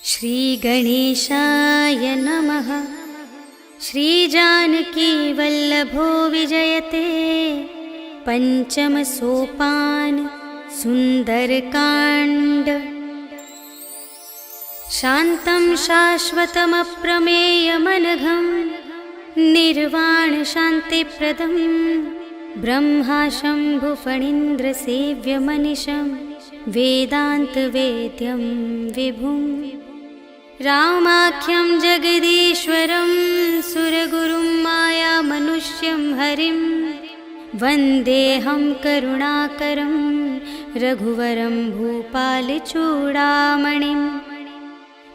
श्रीगणेशाय नमः। श्रीजानकीवल्लभो विजयते पंचम सोपान सुंदरकांड। शान्तं शाश्वतमप्रमेयमनघं निर्वाण शान्तिप्रदं ब्रह्मा शम्भुफणीन्द्रसेव्यमनिशं वेदान्तवेद्यं विभुम् रामाख्यं जगदीश्वरं सुरगुरुं मायामनुष्यं हरिं वन्देऽहं करुणाकरं रघुवरं भूपालचूडामणिं।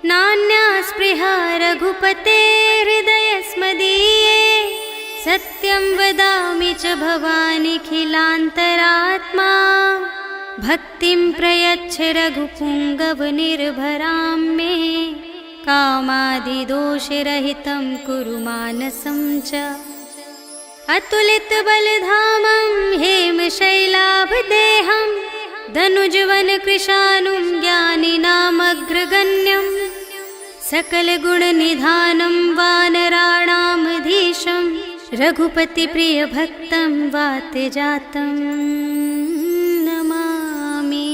नान्या स्पृहा रघुपते हृदयस्मदीये सत्यं वदामि च भवानिखिलान्तरात्मा। भक्तिं प्रयच्छ रघुपुङ्गवनिर्भरां मे कामादिदोषरहितं कुरु मानसं च। अतुलितबलधामं हेमशैलाभदेहं धनुजवनकृशानुं ज्ञानिनामग्रगण्यं सकलगुणनिधानं वानराणामधीशं रघुपतिप्रियभक्तं वातजातं नमामि।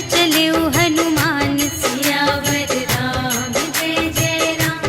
चले हनुमान सियावर राम जय जय राम।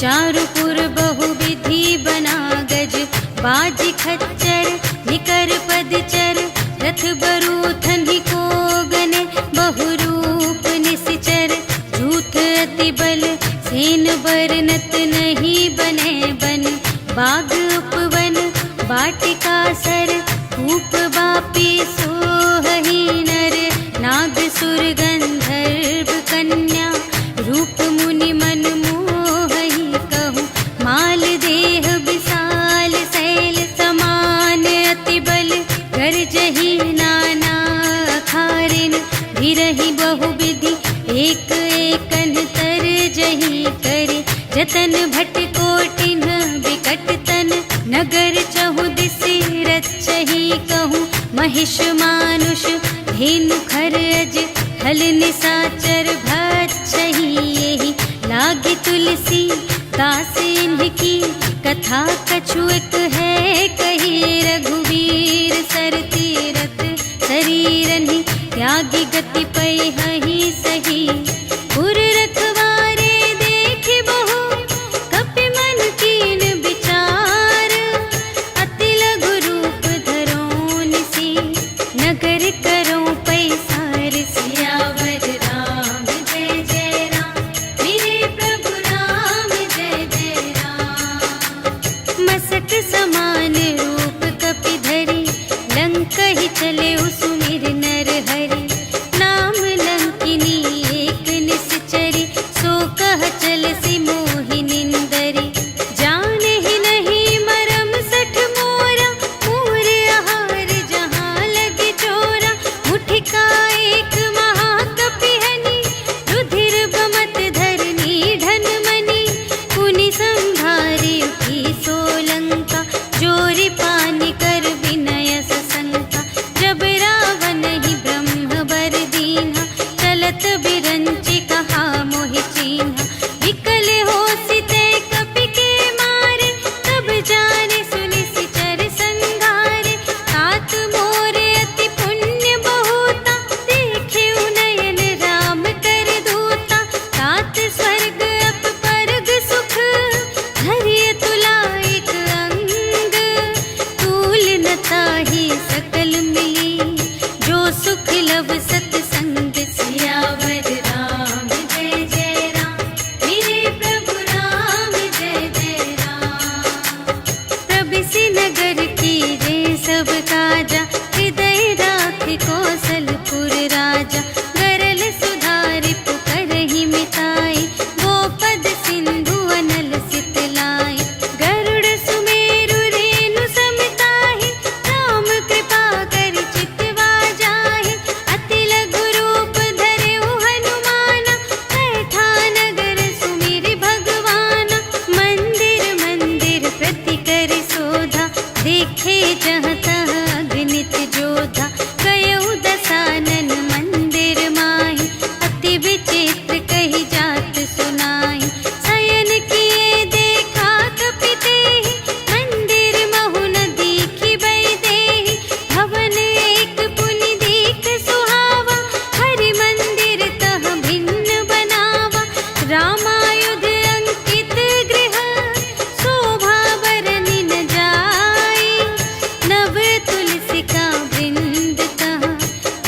चारुपुर बहुविधि बना गज, बाजी खच्चर निकर पदचर, रथ बरूथन ही को गने, बहुरूप निश्चर, झूठ अति बल सेन बरनत नहीं बने बन, बाग उपवन वाटिका सर, कूप बापी सोहही नर, नाग सुर गंधर्व कन्या, रूप मुनि मन मोहही कहूँ, माल देह विशाल शैल समान, अति बल गर्जही नाना अखारिन, भिरहि बहुविधि एक एकन तर जही करे, जतन भट कोटिन विकट तन, नगर चहु दिसि रचही कहूँ, महिष मानुष धेनु खर अज, हल निसाचर भक्षही यही, लागी तुलसी दास इनकी, कथा कछु एक है कही, रघुवीर सर तीरथ शरीरन ही, त्यागी गति पै हहि सही, पुर रखवारे देखि बहु, कपि मन कीन विचार, अति लघु रूप धरो निसी, नगर करो पैसार, सियावर राम जय जय राम, मेरे प्रभु राम जय जय राम, मसक समान रूप कपि धरि, लंक ही चले सुमिर नर हरि, नाम लंकिनी एक निश्चरी, सो कह चल सी मोहि निंदरी, जाने ही नहीं मरम सठ मोरा, मूर आहार जहाँ लगे चोरा, मुठिका एक महाकपिहनि, रुधिर बमत धरनी ढन मनी, पुनि संभारी उठी सोलंका, जोरी पानी कर विनय सशंका, जब रावण ही ब्रह्म बर दीन्हा, चलत बिरंचि कहा मोहि चीन्हा, विकल होसि ते कपि के मारे, तब जाने सुनि सिचर संघारे, तात मोरे अति पुण्य बहुता, देखे उनयन राम कर दूता, तात स्वर्ग अप परग सुख, धरिय तुला एक अंग, तूल न ताहि सकल मिली, जो सुख लव सतसंग, सियावर राम जय जय राम, मेरे प्रभु राम जय जय राम, प्रबिसि नगर की रे सब काजा, हृदय राखि कौशलपुर राजा, गरल सुधारि पुकारहि मिताई, गोपद सिंधु अनल सितलाई, गरुड़ सुमेरु रेणु समताहि, राम कृपा कर चितवा जाहि, अति लघु रूप धरेउ हनुमाना, बैठा नगर सुमिरि भगवाना, मंदिर मंदिर प्रति कर शोधा, देखे जहाँ तहाँ अगणित जोधा, गयउ दसानन मंदिर माहि, अति विचित्र कही जात सुनाई, शयन किए देखा कपि तेहि, मंदिर महु न दीखि बै देहि, भवन एक पुनि दीख सुहावा, हरि मंदिर तह भिन्न बनावा, रामायुध अंकित गृह, शोभा बरनि न जाई, नव तुलसिका वृंद तहाँ,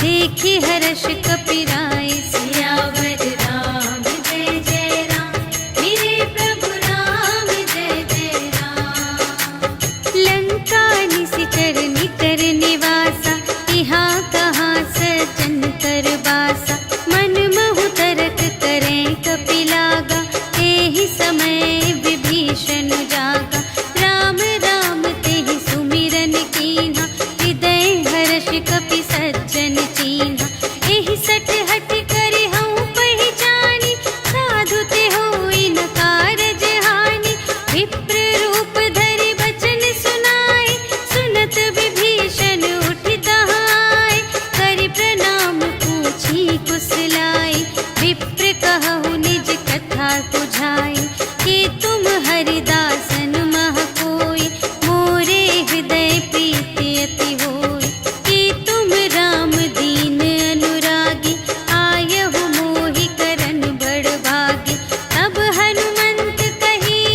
देखि हर्ष कपिराई, सियावर राम जय जय राम, मेरे प्रभु राम जय जय राम, लंका निशिचर निकर निवासा, यहाँ कहाँ सजन कर बासा, मन महु तरक करें कपि लागा, एहि समय विभीषण जागा, राम राम तेहि सुमिरन कीन्हा, हृदय हर्ष कपि सज्जन चीन्हा, एहि सठ हठ करि हऊँ पहिचानी, साधु ते होई न कारज हानि, विप्र रूप धरि बचन सुनाए, सुनत विभीषण उठि तहाँ आए, करि प्रणाम पूछी कुशलाई, विप्र कहु निज कथा बुझाई, कि तुम हरिदासन मह कोई, मोरे हृदय प्रीति अति होई, कि तुम राम दीन अनुरागी, आयहु मोहि करन बड़ भागी, तब हनुमंत कही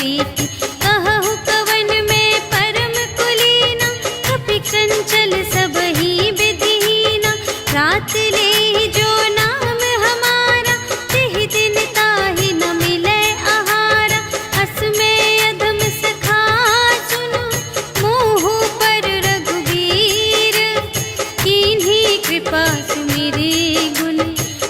प्रीति। कहु कवन में परम कुलीना, कपि चंचल सबहि विधिहीना। रात ले जो नाम हमारा, तिहि दिन ताहि न मिलै आहारा। अस में अधम सखा सुनु, मोह पर रघुबीर। कीन्ही कृपा सुमिरि गुण,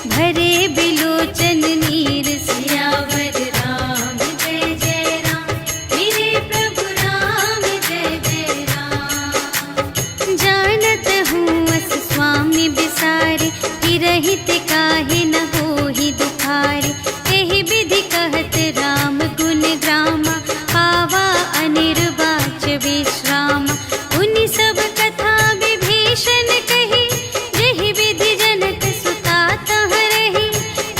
भरे बिलोचन नीर। सियावर राम जय जय राम, मेरे प्रभु राम जय जय राम। जानत हूँ अस स्वामी बिसारे, फिरहित काहे न होहि दुखारे। एहि विधि कहत राम गुण ग्रामा, पावा अनिर्वाच विश्रामा। उनि सब कथा विभीषण कही, जेहि विधि जनक सुता तह रही।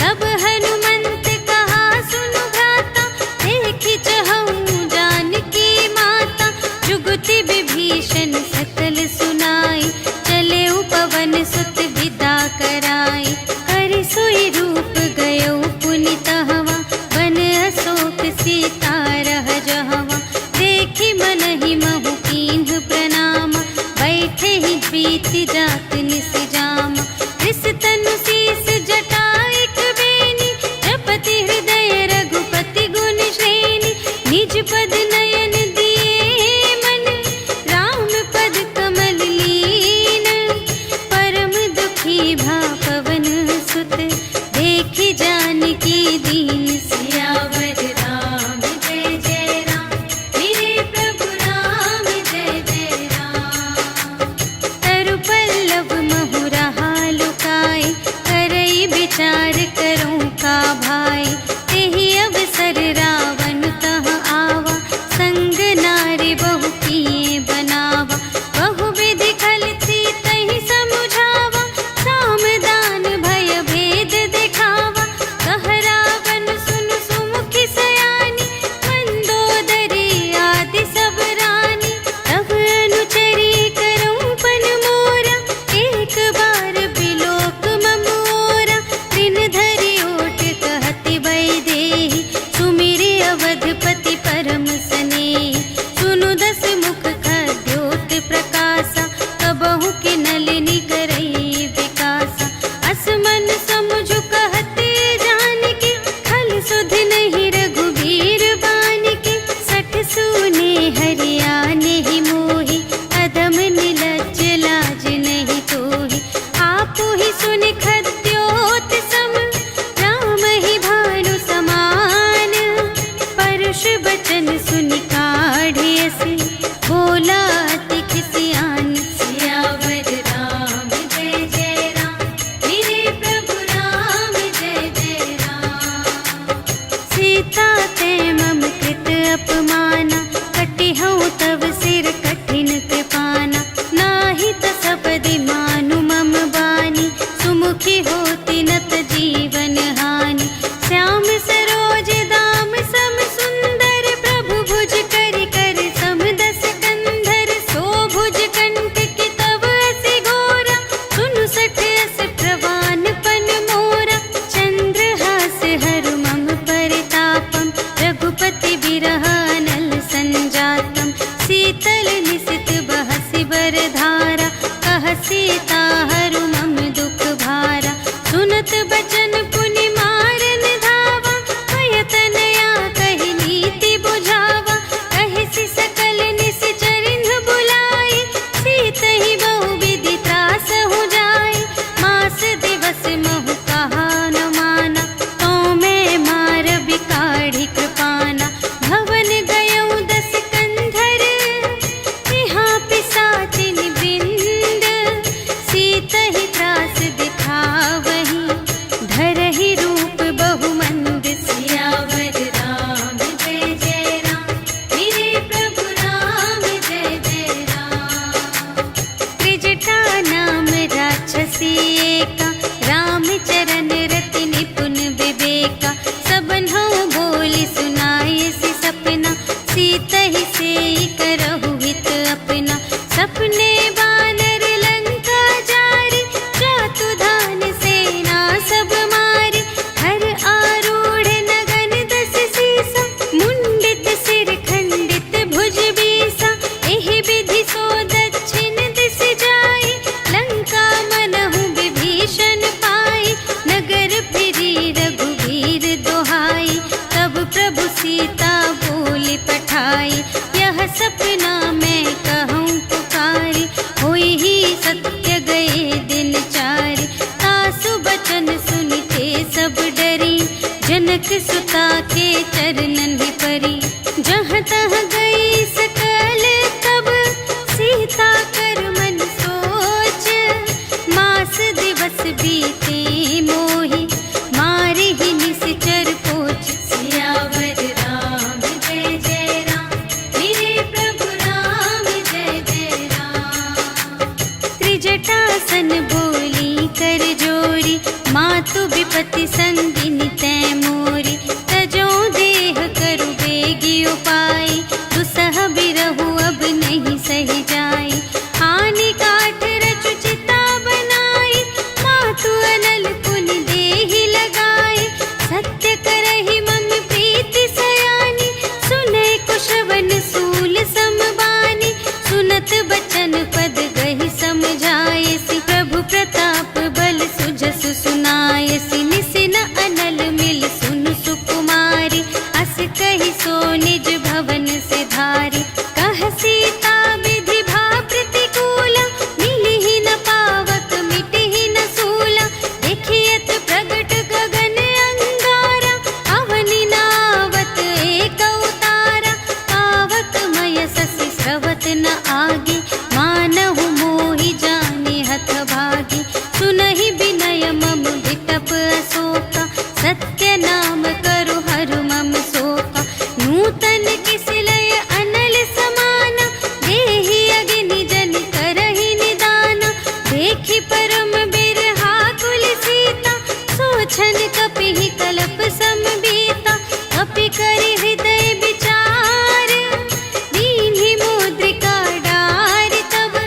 तब हनुमंत कहा सुनु भ्राता, देखि चहऊँ जानकी माता। जुगति विभीषण सकल सुनाई, चले पवन सुत विदा कराई। कर सोई रूप गयो पुनि तहवा, वन अशोक सीता रह जहवा। देखि मनहि महु कीन्ह प्रणामा, बैठे ही प्रीति जात निस जामा। रिस तनु शीस जटाइक बेनी, जपति हृदय रघुपति गुण श्रेणी। निज पद नयन दिए मन, राम पद कमल लीन। परम दुखी भा पवन सुत, देखि जानकी दीन। सियावर राम जय जय राम, मेरे प्रभु राम जय जय राम। तरु पल्लव महु रहा लुकाई, करई विचार करूं का भाई। तेहि अवसर रावण तह आवा, संग नारी बहु किए बनावा। बहु विधि खल सीतहि समुझावा, साम दान भय भेद दिखावा। कह रावण सुनु सुमुखि सयानी, मंदोदरी आदि सब रानी। तब अनुचरी करऊं पन मोरा, एक बार बिलोक मम ओरा। दिन धरि ओट कहति वैदेही, सुमिरि अवधपति परम स्नेही। सुनु दस मुख खद्योत प्रकाशा, कबहु के नलिनी करई विकासा। अस मन समुझु कहते जानकी, खल सुधि नहीं रघुबीर बानिके। सठ सूने हरियाने ही मोहि, अधम निलज्ज लाज नहीं तोहि। आपु ही सुनि खद्योत सम, राम ही भानु समान। परुष बचन सुनि काढ़िय से, बोला अति खिसियान। सियावर राम जय जय राम, मेरे प्रभु राम जय जय राम। सीता ते मम कृत अपमाना, कटिहउँ तव सिर कठिन कृपाना। नाही त सपदि मानु मम बानी, सुमुखी होती नत जीवन हानि। श्याम सरोज दाम सम सुंदर, प्रभु भुज करि कर सम दस कंधर। सो भुज कंठ की तव असि घोरा, सुनु सठ अस प्रवान पन मोरा। चंद्रहास हरु मम परितापम, रघुपति बिरह अनल संजातम। शीतल निसित बहसि बरधारा, कह सीता हरु मम दुख भारा। सुनत बचन पुनि मारन धावा, भय तनया कहि नीति बुझावा। कहिसि सकल निश्चरिन्ह बुलाई, सीतहि बहु विधि त्रासहु जाई। मास दिवस महु कहा न माना, तो मैं मार बिकाढ़ी कृपाना। भवन गयऊँ दस कंधर, यहाँ पिसाचिन वृंद। सीतहि त्रास दिखावही, धरहि रूप बहुमंद। सियावर राम जय जय राम, मेरे प्रभु राम जय जय राम। त्रिजटा नाम राक्षसी एका, राम चरण रति निपुण विवेका। सबन्हु बोली सुनाई सि सपना, सीतहि सेई करहु हित अपना। सपने बानर लंका जारी, जातु धान सेना सब मारी। हर आरूढ़ नगन दस सीसा, मुंडित से जहाँ तहाँ गई सकल तब सीता कर मन सोच, मास दिवस बीते मोहि मारे ही निश्चर पोच। सियावर राम जय जय राम, मेरे प्रभु राम जय जय राम। त्रिजटासन बोली कर जोरी, मातु विपति संगिनी तै मोरी। तजो देह करु बेगी उपाय, दुसह बिरहु अब नहीं सही जाई। आने काठ रचु चिता बनाई, मातु अनल पुन देहि लगाई। सत्य करहि मम प्रीति सयानी, सुनै कुशवन सूल समबानी। सुनत बचन पद गहि समझायसि, प्रभु प्रताप बल सुजस सुनायसि। निसिन अनल मिल सुन सुकुमारी, अस कहि सो निज भवन से धारी। कह सीता विधि भा प्रतिकूला, मिलिहि न पावक मिटिहि न सूला। देखियत प्रगट गगन अंगारा, अवनि नावत एक अवतारा। पावक मय ससि स्रवत न आगे, मानहु मोहि जाने हथ भागी। सुनहि विनय मम विटप अशोका, सत्य नाम करु हरु मम शोका। नूतन किस लय अनल समाना, देहि अगिनि जन करहि निदाना। देखि परम बिरहा कुल सीता, सोचन कपिहि कलप समबीता। कपि करि हृदय विचार, दीन्हि मुद्रिका डार। तब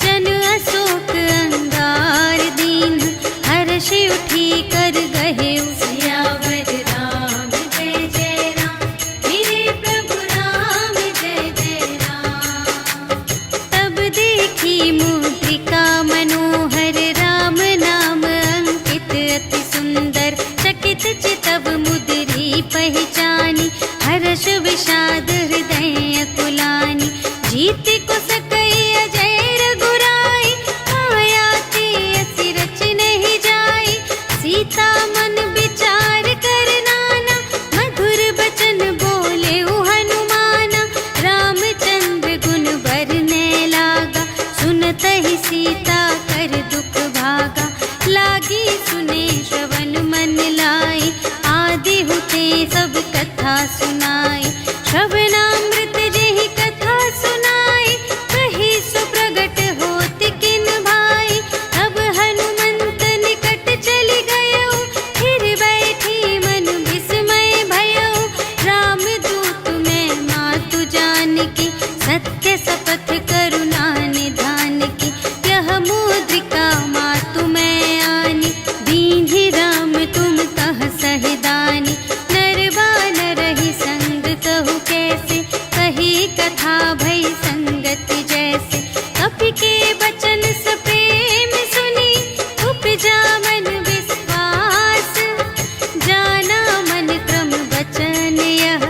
जन अशोक अंगार दीन, हर्षि उठी कर गहेउ। सियावर राम जय जय राम, मेरे प्रभु राम जय जय राम। तब देखी मुद्रिका मनोहर, राम नाम अंकित अति सुंदर। चकित चितव मुद्री पहचानी, हर्ष विषाद हृदय कुलानी। जीत को सकई अजय रघुराई, माया ते असि रच नहीं जाई। सीता मन विचार कर नाना, मधुर बचन बोले हनुमाना। रामचंद्र गुण बरने लागा, सुनतहि सीता कर दुख भागा। लागी सुने श्रवण मन लाई, आदि हुते सब कथा सुनाई। श्रवणामृत जेहि कथा सुनाई, कही सो प्रगट होत किन भाई। तब हनुमंत निकट चलि गयउ, फिर बैठी मन विस्मय भयउ। राम दूत मैं मातु जानकी, सत्य शपथ करुणा निधान की। यह मुद्रिका मातु मैं आनी, दीन्हि राम तुम कह सहिदानी। नर बानर ही संग कहु कैसे, कही कथा भई संगति जैसे। कपि के बचन सप्रेम सुनी, उपजा मन विश्वास। जाना मन क्रम बचन यह,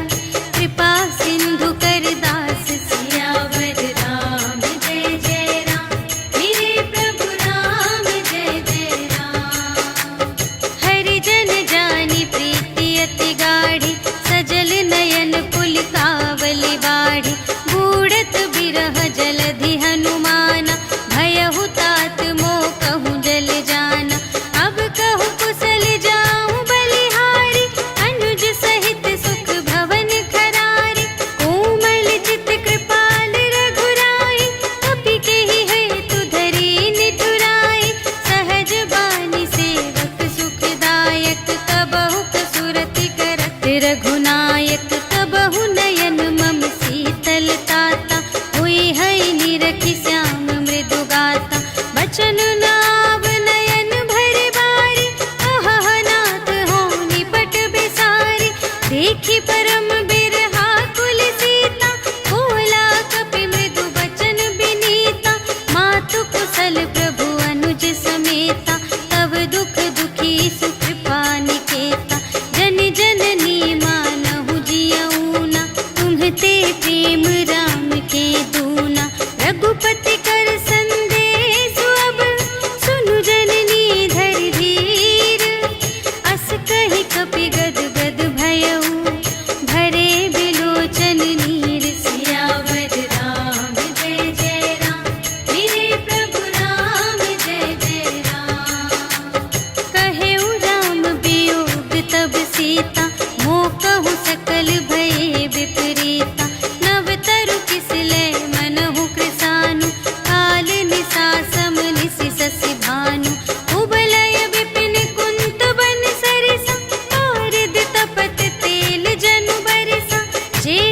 कृपा सिंधु कर दास। सियावर राम जय जय राम, मेरे प्रभु राम जय जय राम। हरिजन जानी प्रीति अति गाढ़ी, सजल नयन पुलकावली बाढ़ी। बूढ़त बिरह जलधि हनुमाना, भयहु तात मोह कहूँ जल जाना। अब कहु कुशल जाऊँ बलिहारी, अनुज सहित सुख भवन खरारी। कोमल चित कृपाल रघुराई, कपि केहि हेतु धरी निठुराई। सहज बानी सेवक सुखदायक, कबहु कसुरति करत रघुनायक। कबहु नयन मम शीतल ताता, हुई है निरखि श्याम मृदु गाता। बचन नाव नयन भर बारी, अहह नाथ हो निपट बिसारी। देखि परम बिरहा कुल सीता, बोला कपि मृदु बचन बिनीता। मातु कुशल प्रभु अनुज समेता, तब दुख दुखी सुकृपा निकेता। जन जननी मानहु जियऊना, तुम्हते प्रेम राम के दूना। रघुपति कर संदेश अब, सुनु जननी धर धीर। अस कहि कपि गद गद भयउ, भरे बिलोचन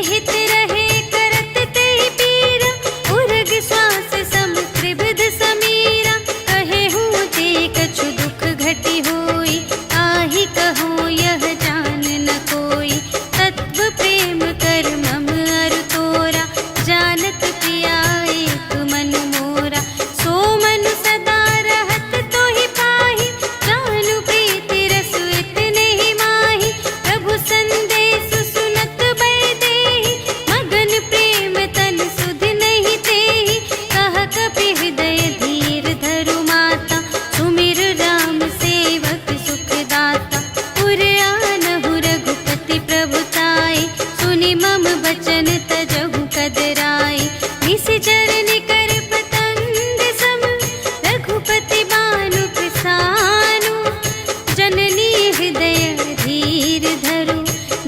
हित रहे करत ते पीरा, उर्ग श्वास सम त्रिविध समीरा। कहे हूँ ते कछु दुख घटी होई, आहि कहूँ यह जान न कोई। तत्व प्रेम कर मम अरु तोरा, जानत पिया एक मन मोरा। सो मन सदा रहत तोहि पाहि, जानु प्रीति रसु इतने ही माहि। प्रभु संदेश सुनत बै देहि, मगन प्रेम तन सुध नहीं तेहि। कह कपि हृदय धीर धरु माता, सुमिर राम सेवक सुख दाता। उर आनहु रघुपति प्रभुताई, सुनि मम बचन तजहु कदराई। निशिचर निकर पतंग सम, रघुपति बानु प्रसानु। जननी हृदय धीर धरु,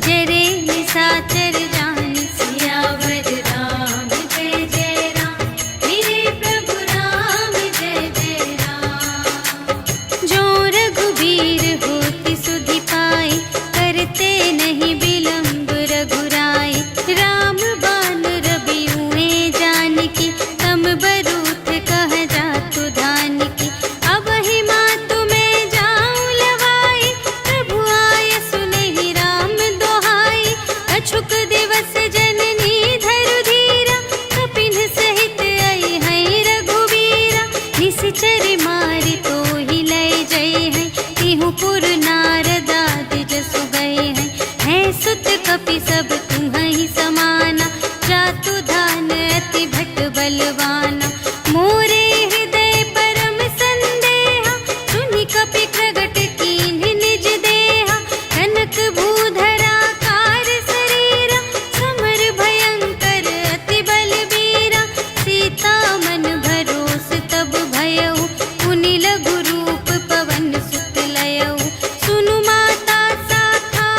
जरे निशाचर जान। सियावर राम जय जय राम, मेरे प्रभु राम जय जय राम। जो रघुबीर होति सुधि पाई, करते नहीं विलंब रघुराई। राम बान रबियुए जानकी, तम बरूथ कह जातु धानकी। अब ही मातु मैं जाऊं लवाई, प्रभु आय सुनहि राम दोहाई। अछुक दिवस जननी धरु धीरा, कपिन सहित आई हैं रघुबीरा। निशिचर मारि तोहि लय जय हैं, तिहु पुर नारद आदि जसु गए हैं। हैं सुत कपि सब तुम्हि समाना, जातु धान अति भट बलवाना। मोरे हृदय परम संदेहा, सुनि कपि प्रगट कीन्ह निज देहा। कनक भूधरा कार शरीरा, समर भयंकर अति बलबीरा। सीता मन भरोस तब भयउ, पुनि लघु रूप पवन सुत लयउ। सुनु माता शाखा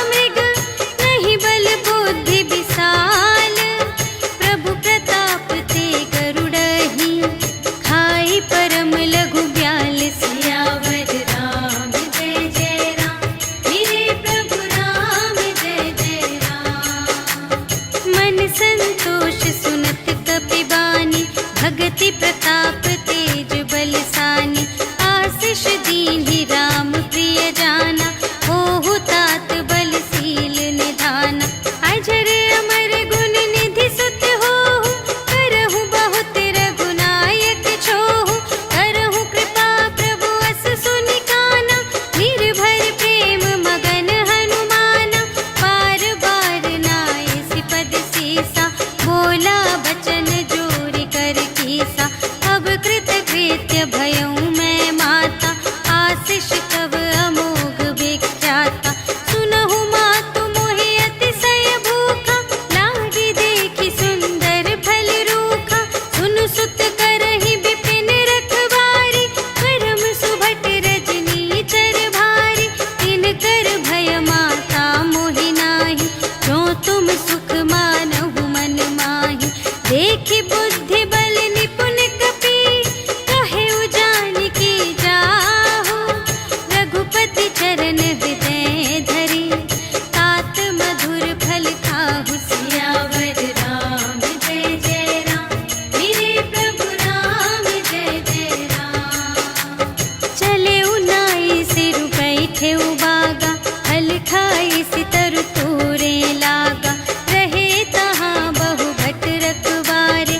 मृग, नहीं बल बुद्धि विशाल। प्रभु प्रताप ते गरुड़हि, खाई परम लघु ब्याल। सियावर राम जय जय राम, मेरे प्रभु राम जय जय राम। मन संतोष सुनत कपि बानी, भगति प्रताप तेज बलसानी। आशीष दीन्हि राम प्रिय जाना, होहु तात बलशील निधाना। अजर अमर गुण निधि सुत होहु, करहु बहुत रघुनायक छोहु। करहु कृपा प्रभु अस सुनि काना, निर्भर प्रेम मगन हनुमाना। बार बार नाय सिपद सीसा, बोला बचन जोरि कर कीसा। अब कृत कृत्य भयउ मैं माता, आशीष तब अमोघ विख्याता। सुनहु मातु मोहि अतिशय भूखा, लागी देखि सुंदर फल रूखा। सुनु सुत करहि विपिन रखवारी, परम सुभट रजनी चर भारी। तिनकर भय माता मोहि नाही, जो तुम सुख मानहु मन माही। देखि बुद्धि बल निपुण कपि, कहेउ जानकी जाहु। रघुपति चरण हृदय धरि, तात मधुर फल खाहु। सियावर राम जय जय राम, मेरे प्रभु राम जय जय राम। चले नाई सिरु बैठे बागा, हल खाई सितर तोरे लागा। रहे तहाँ बहु भट रखवारे,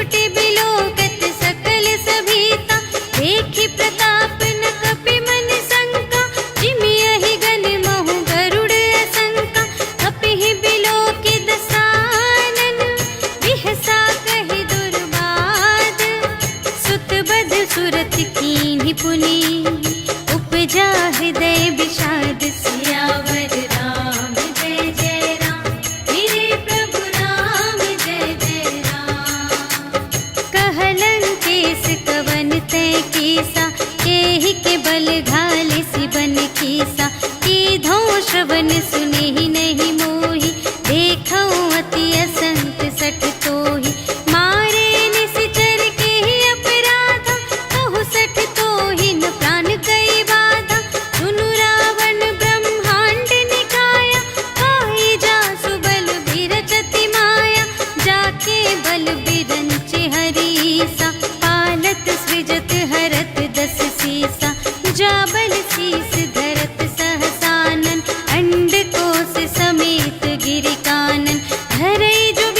त्रिपुटी बिलोकत सकल सभीता, देखि प्रताप न कपि मन शंका, जिमि यहि गण महु गरुड़ असंका, कपिहि बिलोकि दसानन, बिहसा कहि दुर्बाद, सुत बध सुरत कीन्हि पुनि, उपजा हृदय विषाद, सियावर राम जय जय राम, मेरे प्रभु राम जय जय राम। कहलंकेश कवन तै कीसा, केहि के बल घाले सिबन कीसा, कीधो श्रवण सुनेहि नहीं मोहि, देखऊँ अति असंत सठ तोहि, मारे निश्चर केहि अपराधा, कहु सठ तोहि न प्राण कई बाधा, सुनु रावण ब्रह्मांड निकाया, पाई जासु बल बिरचति माया, जाके बल बिरंचि हरीसा, पालत सृजत हरत दस सीसा, जा बल शीस धरत सहसानन, अंड कोश समेत गिरि कानन, धरई जो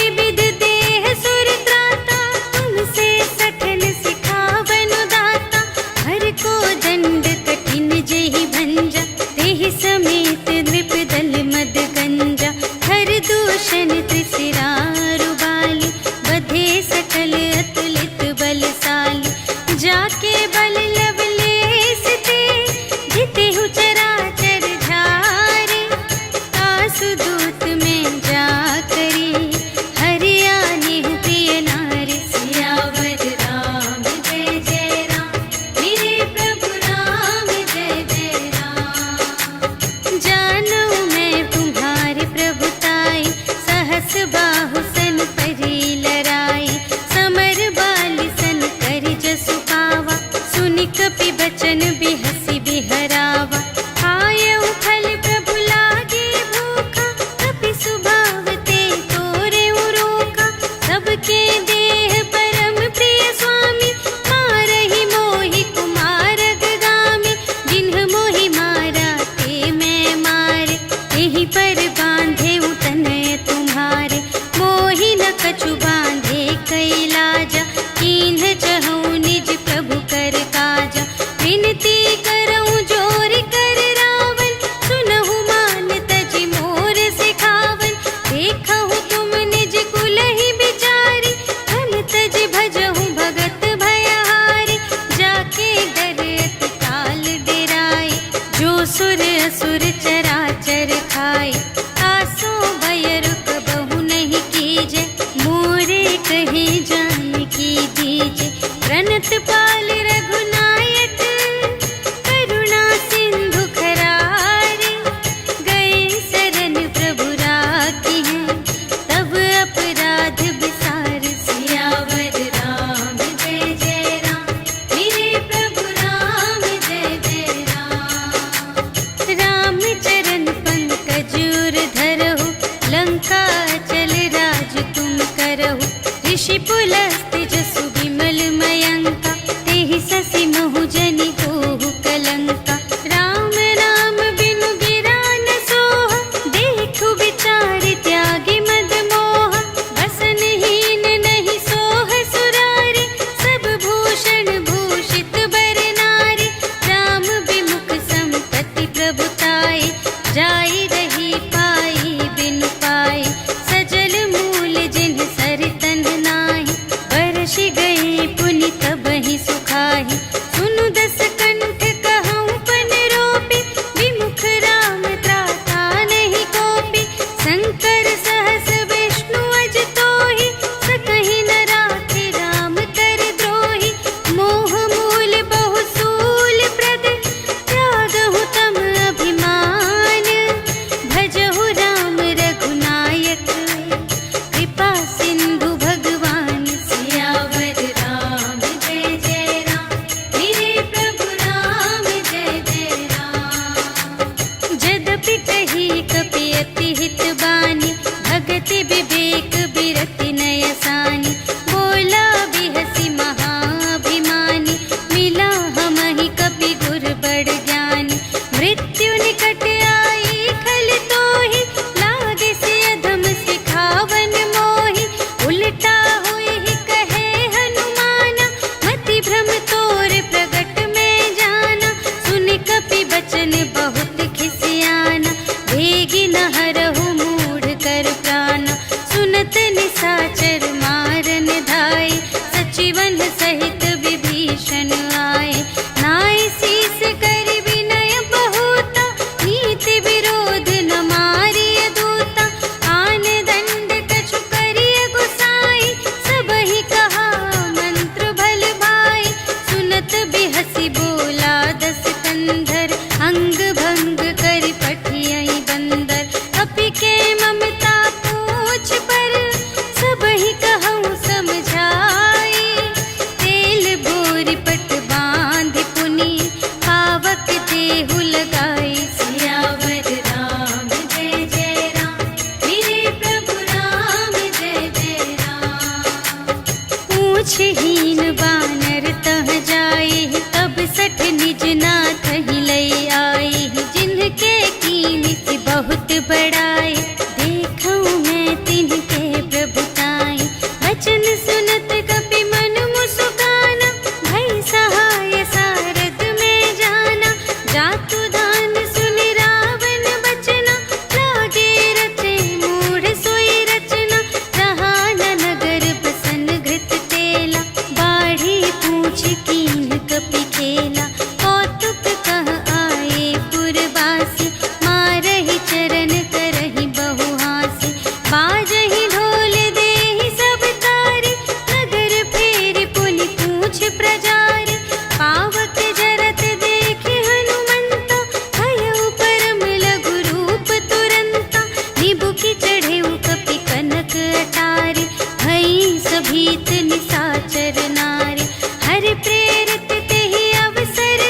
पूछहीन बानर तह जाए, तब सठ निज नाथ ही लई आए। जिनके कीमत बहुत बड़ाए, देखऊं मैं तिनके प्रभुताई। वचन सुनत कपि मन मुस्काना, भई सहाय सारद में जाना। जातु दान सुनि रावण बचना, लागे रचे मूढ़ सोई रचना। रहा न नगर बसन घृत तेला, बाढ़ी पूछ कीन कपि खेला। कौतुक कह आए पुरवासी, मारहि चरण करहि बहु हासी। बाजहि ढोल देहि सब तारी, नगर फेरि पुनि पूछ प्रजारी। पावक जरत देखे हनुमंता, भयउ परम लघु रूप तुरंता। निबुकि चढ़ेउ कपि कनक अटारी, भई सभीत निसाचर नारी। हरि प्रेरित तेहि अवसर,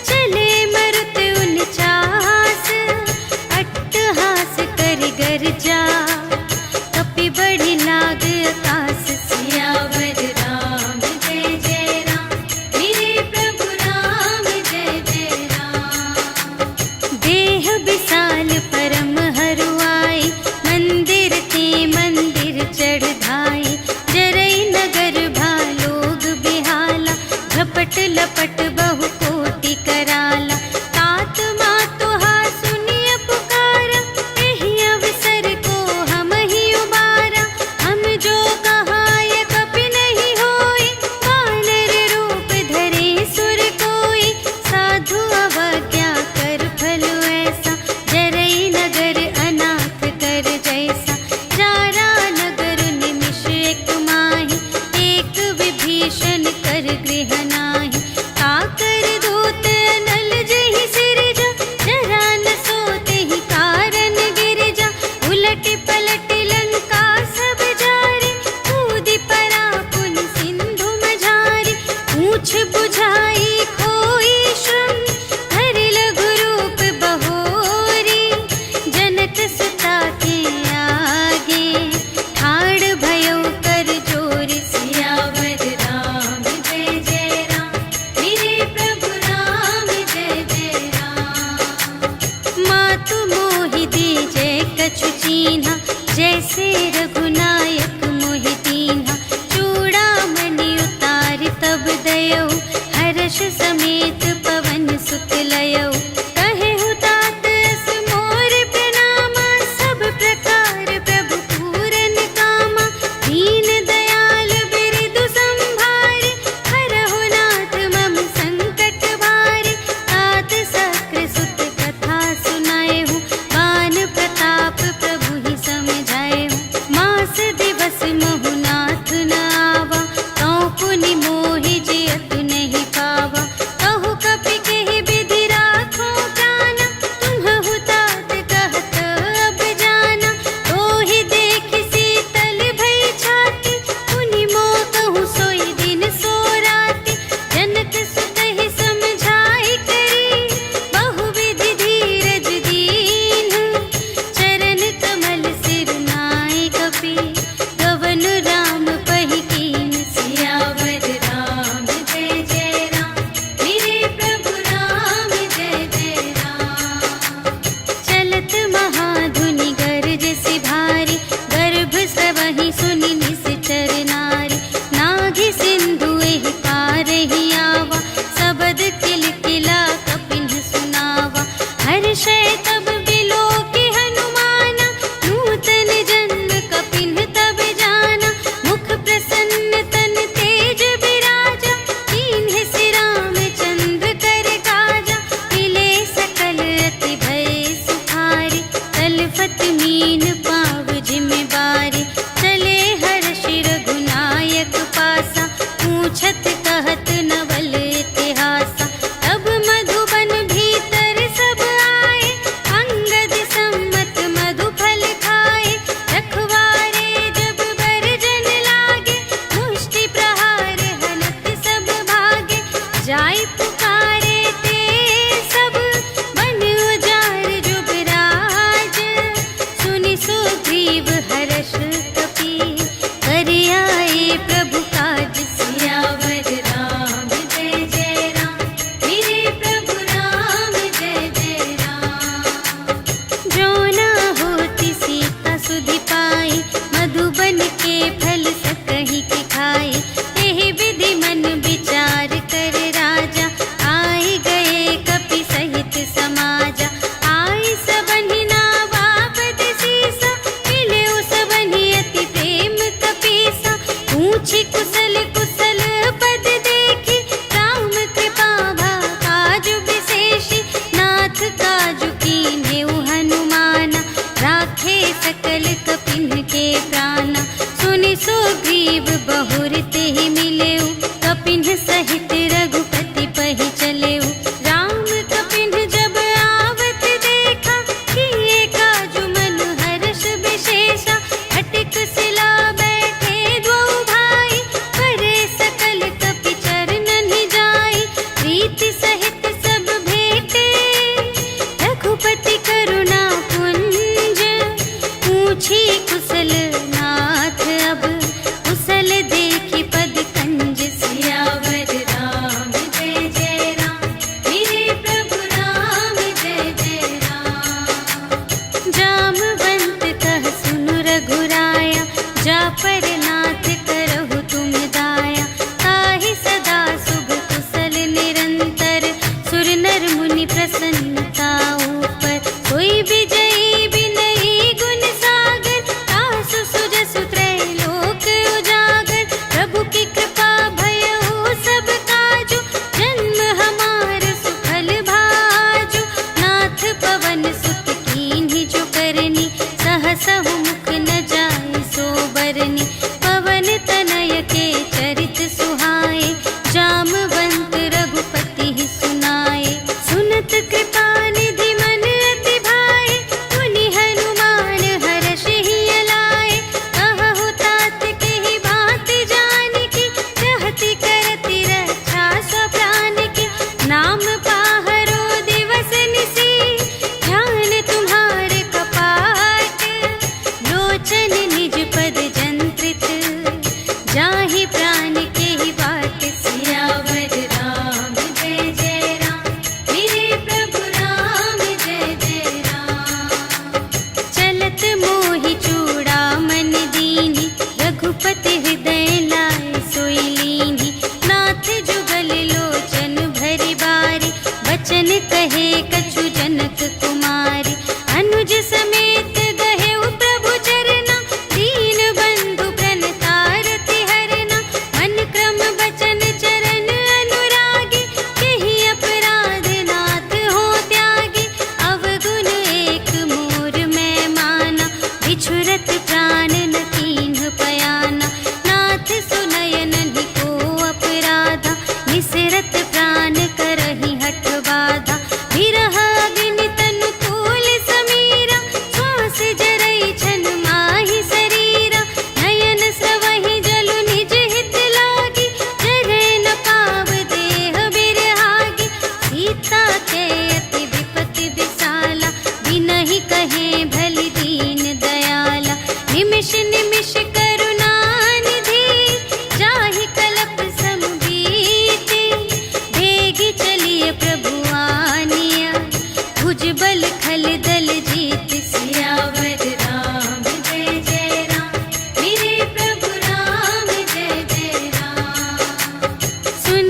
चले मरुत उनचास। अट्टहास करि गर्जा, कपि बढ़ि लाग आकाश। सियावर राम जय जय राम, मेरे प्रभु राम जय जय राम। देह विशाल परम हरुआई, मंदिर ते मंदिर चढ़ धाई। जरई नगर भालोग बिहाला, झपट लपट बहु कोटि कराला। तात मातु हा सुनिय पुकारा, एहि अवसर को हम ही उबारा। हम जो कहाय कपि नहीं होई, वानर रूप धरे सुर कोई। साधु अवज्ञा कर फल ऐसा, जरई नगर अनाथ कर जैसा। जारा नगर निमिष एक माहि, एक विभीषण कर गृह नाही। काकर दूत अनल जहि सिरजा, जरा न सोतेहि कारण गिरजा। उलटि पलटि लंका सब जारे, कूदि परा पुनि सिंधु मझारे। पूछ बुझाई खोई श्रम, धरि लघु रूप बहोरी। जनक सुता के आगे, ठाड़ भयउ कर जोर। सियावर राम जय जय राम, मेरे प्रभु राम जय जय राम। मातु मोहि दीजै कछु चीन्हा, जैसे रघुनायक मोहि दीन्हा। चूड़ामणि उतारि तब दयौ, हर्ष समेत पवन सुत लयौ। कहेहु तात अस मोर प्रणामा, सब प्रकार प्रभु पूरन कामा। दीन दयाल बिरदु संभारे, हरहु नाथ मम संकट भारे। तात सक्र सुत कथा सुनाएहु, बान प्रताप प्रभु ही समझाएहु। मास दिवस महु नाथ न आवा, तौ पुनि मोहि जियतु नहीं पावा।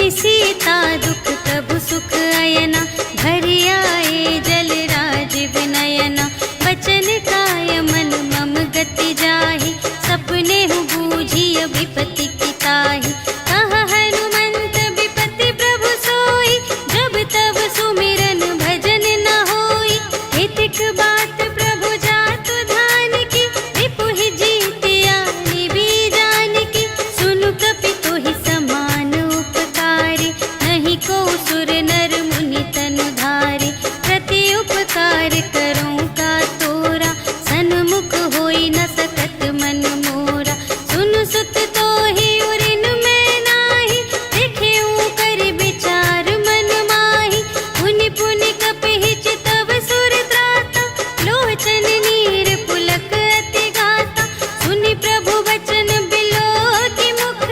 सुनि सीता दुख प्रभु सुख अयना, घर आए जल राजीव नयना। बचन काय मन मम गति जाहि, सपने हूँ बूझिय विपत्ति की ताहि। कहा हनुमंत विपत्ति प्रभु सोई, जब तब सुमिरन भजन न होई। हितिक बात प्रभु जातु धान की, रिपुहि जीतिया निबी जान की। सुनु कपि तोहि समान उपकारी, नहीं को सुर नर मुनि तनु धारे। प्रति उपकार करूं का तोरा, सन्मुख होई न सकत मन मोरा। सुनु सुत तोहि उरिन मैं नाही, देखेऊं कर विचार मन माही। पुनि पुनि कपिहि चितव सुर त्राता, लोचन नीर पुलक अति गाता। सुनि प्रभु बचन बिलोकि मुख,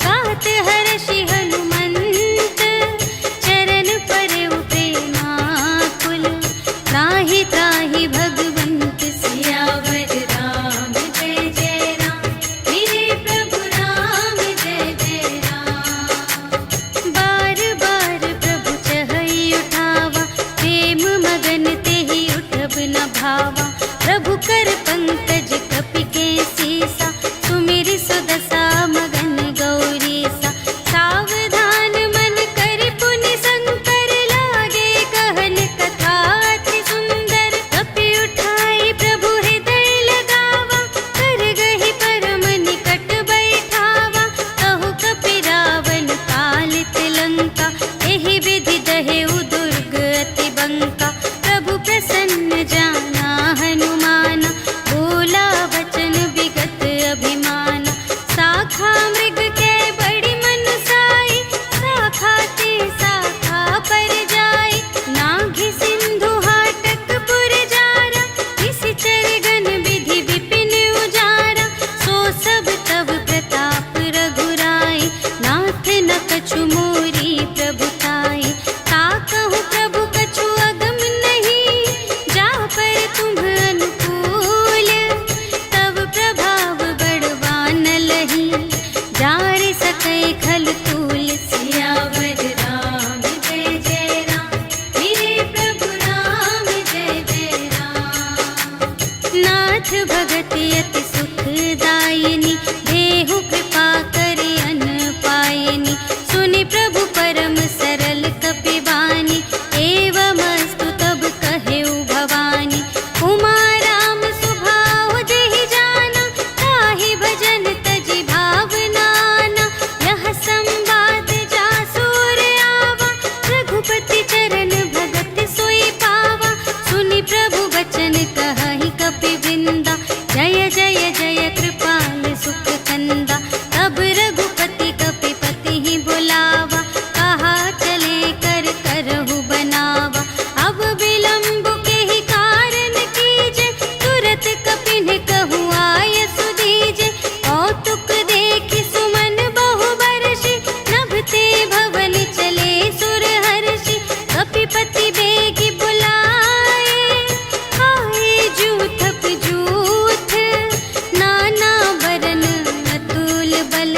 गात हर्षि हनुमंत। चरण परउ प्रेमाकुल, त्राहि त्राहि भगवंत। सियावर राम जय जय राम, मेरे प्रभु राम जय जय राम। बार बार प्रभु चहई उठावा, प्रेम मगन तेहि उठब न भावा। प्रभु कर पंकज कपि के सीसा, सुमिरि सुदशा मगन गौरीसा। सावधान मन कर पुनि शंकर, लागे कहन कथा अति सुंदर। कपि उठाई प्रभु हृदय लगावा, कर गहि परम निकट बैठावा। कहु कपि रावण कालित लंका, एहि विधि दहेउ दुर्ग अति बंका। प्रभु प्रसन्न जाना हनुमाना, बोला वचन विगत अभिमाना। शाखा मृग के बड़ी मनसाई, शाखा ते शाखा पर जाई। नाघि सिंधु हाटक पुर जारा, निशिचर गण विधि विपिन उजारा। सो सब तब प्रताप रघुराई, नाथ न कछु मोरी प्रभुताई। ताकहु प्रभु कछु अगम नहीं, जा पर तुम अनुकूल। तब प्रभाव बड़वान लही, जारि सकै खल तूल। सियावर राम जय जय राम, मेरे प्रभु राम जय जय राम। नाथ भगति अति सुखदायिनी, देहु कृपा करि अन पायिनी। सुनि प्रभु परम सरल कपि बानी, एवमस्तु तब कहेउ भवानी। उमा राम सुभाव जेहि जाना, ताहि भजन तजि भावनाना। यह संवाद जासुर आवा, रघुपति चरण भगत सोई पावा। सुनि प्रभु बचन कहहि कपि विंदा, जय जय जय कृपाल सुख कंदा। तब रघुपति कपिपति ही बुलावा, कहा चले कर करहु बनावा। अब विलंब के ही कारण कीजे, तुरत कपिन कहु आय सुदीजे। कौतुक देखि सुमन बहु बरषि, नभते भवन चले सुर हर्षि। कपिपति बेगी बुलाए, आए जूथप जूथ। नाना बरन अतुल बल,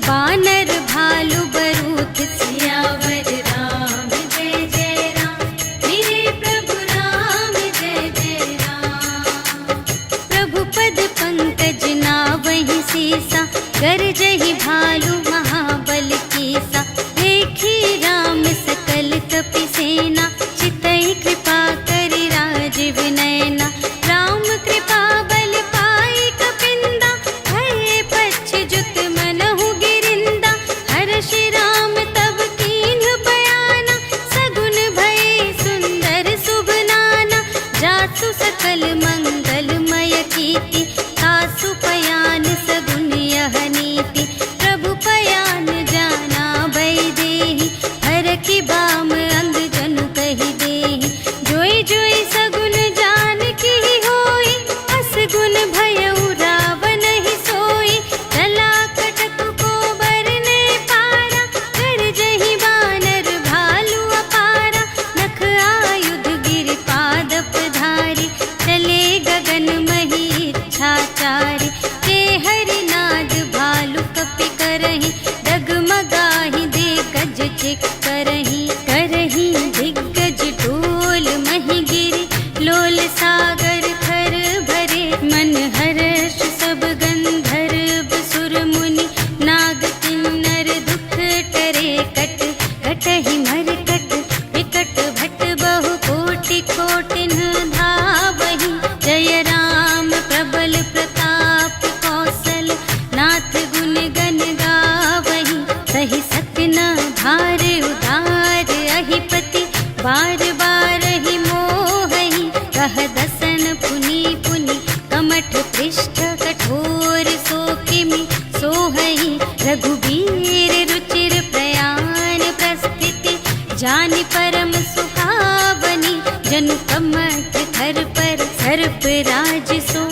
बानर भालु बरूथ। सियावर राम जय जय राम, मेरे प्रभु राम जय जय राम। प्रभु पद पंकज नावहि सीसा, गरजहि भालु महाबल कीसा। देखी राम सकल कपि सेना, चितई कृपा करि राजीव नयना। राम कृपा बल पाई कपिंदा, भये पच्छिजुत मनहु गिरिंदा। हर्षि राम तब कीन्ह बयाना, सगुन भये सुंदर शुभ नाना। जासु सकल मंगलमय कीर्ति, तासु पयान सगुन यह नीति। प्रभु पयान जाना भय देहि, हरखि बाम अंग जनु कहि देहि। जोई जोई सगुन जान की होई, असगुन भयउ रावण ही सोई। चला कटक को बरने पारा, गरजहि बानर भालु अपारा। नख आयुध गिर पादप धारी, चले गगन मही इच्छाचारी। ते हरि नाद भालु कपि करहि, डगमगाहि दे गज कार्तिक करही दिग्गज डोल मही गिरे लोल सागर थर भरे मन हर्ष सब गंधर्व सुर मुनि नाग किन्नर दुख टरे कट कटहि मरकट विकट भट बहु कोटि कोटिन धावहि जय राम प्रबल प्रताप कौशल नाथ गुण गण गावहि सही सत्य न भार उदार अहिपति बार बार ही मोहहि कह दसन पुनि पुनि कमठ पृष्ठ कठोर सो किमि सोहहि रघुबीर रुचिर प्रयाण प्रस्थिति जानि परम सुहावनी जनु कमठ थर पर सर्प राज सो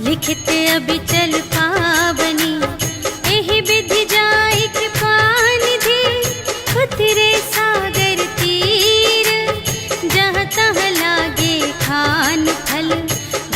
लिखित अबिचल पावनी एहि विधि जाय कृपानिधि उतरे सागर तीर जहाँ तहाँ लागे खान फल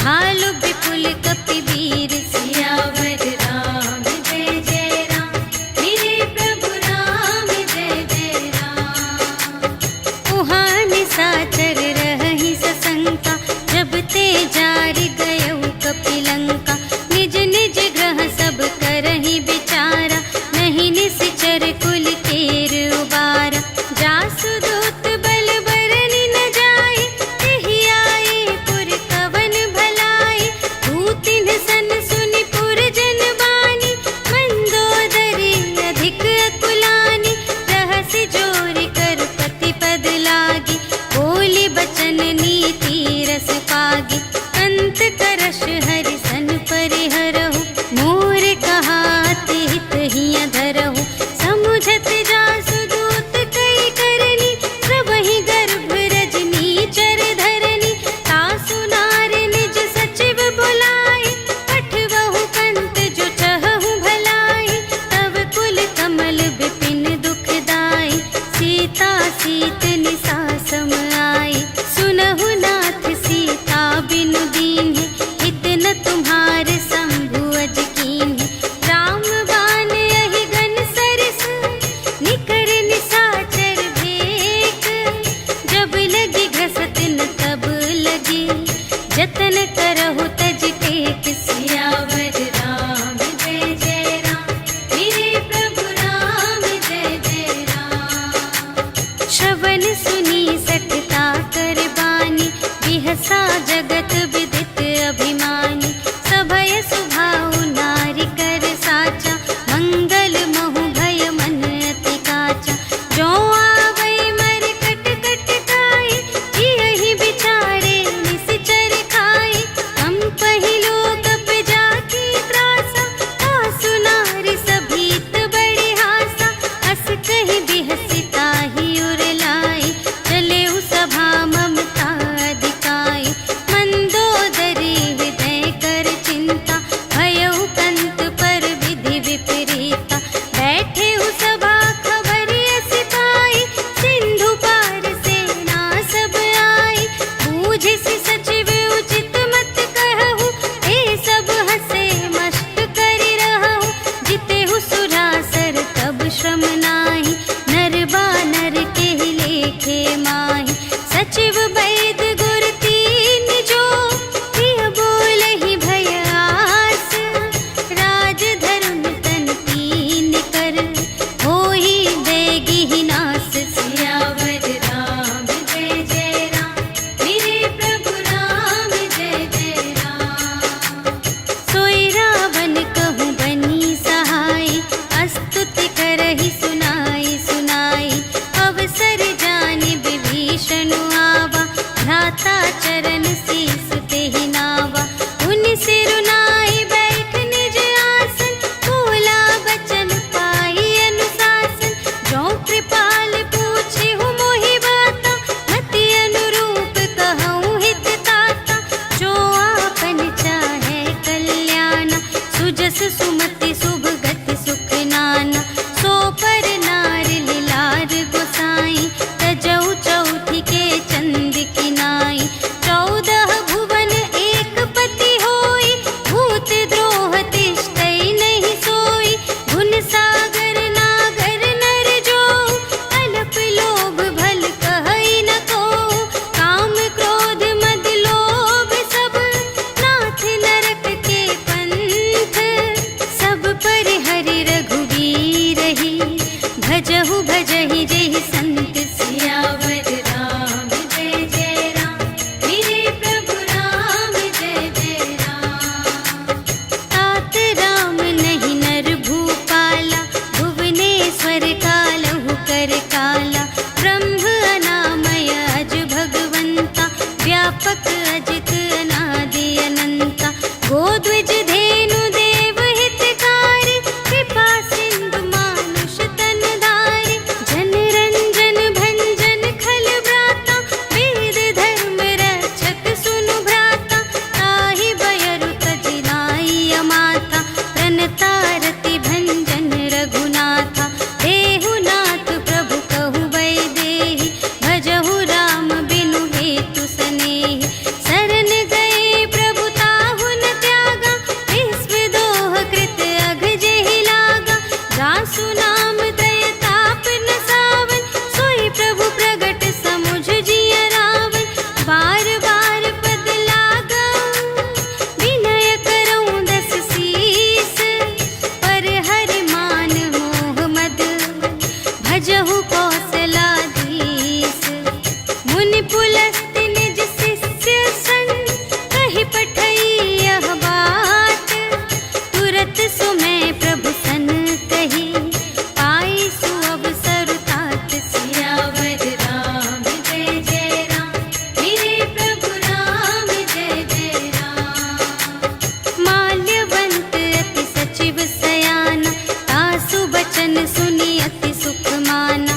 भालु विपुल कपिवीर सियावर राम जय जय राम मेरे प्रभु राम जय जय राम उहाँ निशाचर रहहि सशंका जब ते जारि गयौ कपिलंका निज निज ग्रह सब करहि विचारा नहीं निश्चर कुल केर उबारा जासु दूत बल बरनि न जाय तेहि आए पुर कवन भलाई दूतिन सन सुनि पुर जन बानी मंदोदरी अधिक अकुलानी रहसि जोरि कर पति पद लागी बोली बचन नीति रस पागी अंत करश हरि सन परिहरहु मोर कहात हित हिय धरहु समुझत जासु दूत कई करनी प्रभहि गर्भ रजनी चर धरनी तासु नार निज सचिव बुलाए पठवहु कंत जो चहहु भलाई तब कुल कमल विपिन दुखदाई सीता सीत निसा सम आई सुनहु नाथ सीता बिनु दीन्हि हित न तुम्हारे शंभु अज कीन्हि राम बाण यहि घन सरस निकर निशाचर भेक जब लगी घसत न तब लगी जतन करहु तज टेक सियावर राम जय जय राम मेरे प्रभु राम जय जय राम श्रवण सुनी सठता कर बानी बिहसा जगत विदित अभिमानी सभय सुभाउ नारी कर साचा मंगल महु भय मन अति काचा जो आवै मर कट कट खाए यही बिचारे निश्चर खाए हम पहिलो कप जाकी त्रासा आसु नारी सभीत बड़े हासा हस कहि बिहसिता ही उर लाई चले उ सभा ममता अधिकाई मंदोदरी हृदय कर चिंता भयउ कंत पर विधि विपरीता बैठे उ सभा खबर अस पाई सिंधु पार सेना सब आई बूझिसि सचिव उचित मत कहु ए सब हसे मस्त करि रहु जितेहु सुरासर तब श्रम नाही नर बानर केहि लेखे माहि सचिव वैद गुर तीन जो प्रिय बोलहि भय आस राज धर्म तन तीन कर होहि देगी नास सियावर राम जय जय राम मेरे प्रभु राम जय जय राम सोई रावण कहूँ बनी सहाय स्तुति करहि सुनाई भजहु भजहि जेहि संत सियावर राम जय जय राम मेरे प्रभु राम जय जय राम। तात राम नहीं नर भूपाला भुवनेश्वर कालहु कर काला ब्रह्म अनामय अज भगवंता व्यापक अजित अनादि अनंता गोद्विज धेनु देव हितकारी कृपा सिंधु मानुष तन धारी जन रंजन भंजन खल व्राता वेद धर्म रक्षक सुनु भ्राता ताहि बयरु तजिनाई अमाता प्रणतारति भंजन रघुनाथा देहु नाथ प्रभु कहु वैदेही भजहु राम बिनु हेतु सनेही शरण गए प्रभु ताहु न त्यागा विश्व दोह कृत अघ जेहि लागा जासु नाम दय ताप न सावन सोई प्रभु प्रगट समुझ जिय रावण बार बार पद लागा विनय करऊँ दस शीस पर हरि मान मोह मद भजहु कौशलाधीश मुनि पुलस्त्य निज शिष्य संग कहि पठई यह बात तुरत सुमय प्रभु सन कही पाई सुअवसर तात सियावर राम जय जय राम मेरे प्रभु राम जय जय राम। माल्यवंत अति सचिव सयाना तासु बचन सुनि अति सुख माना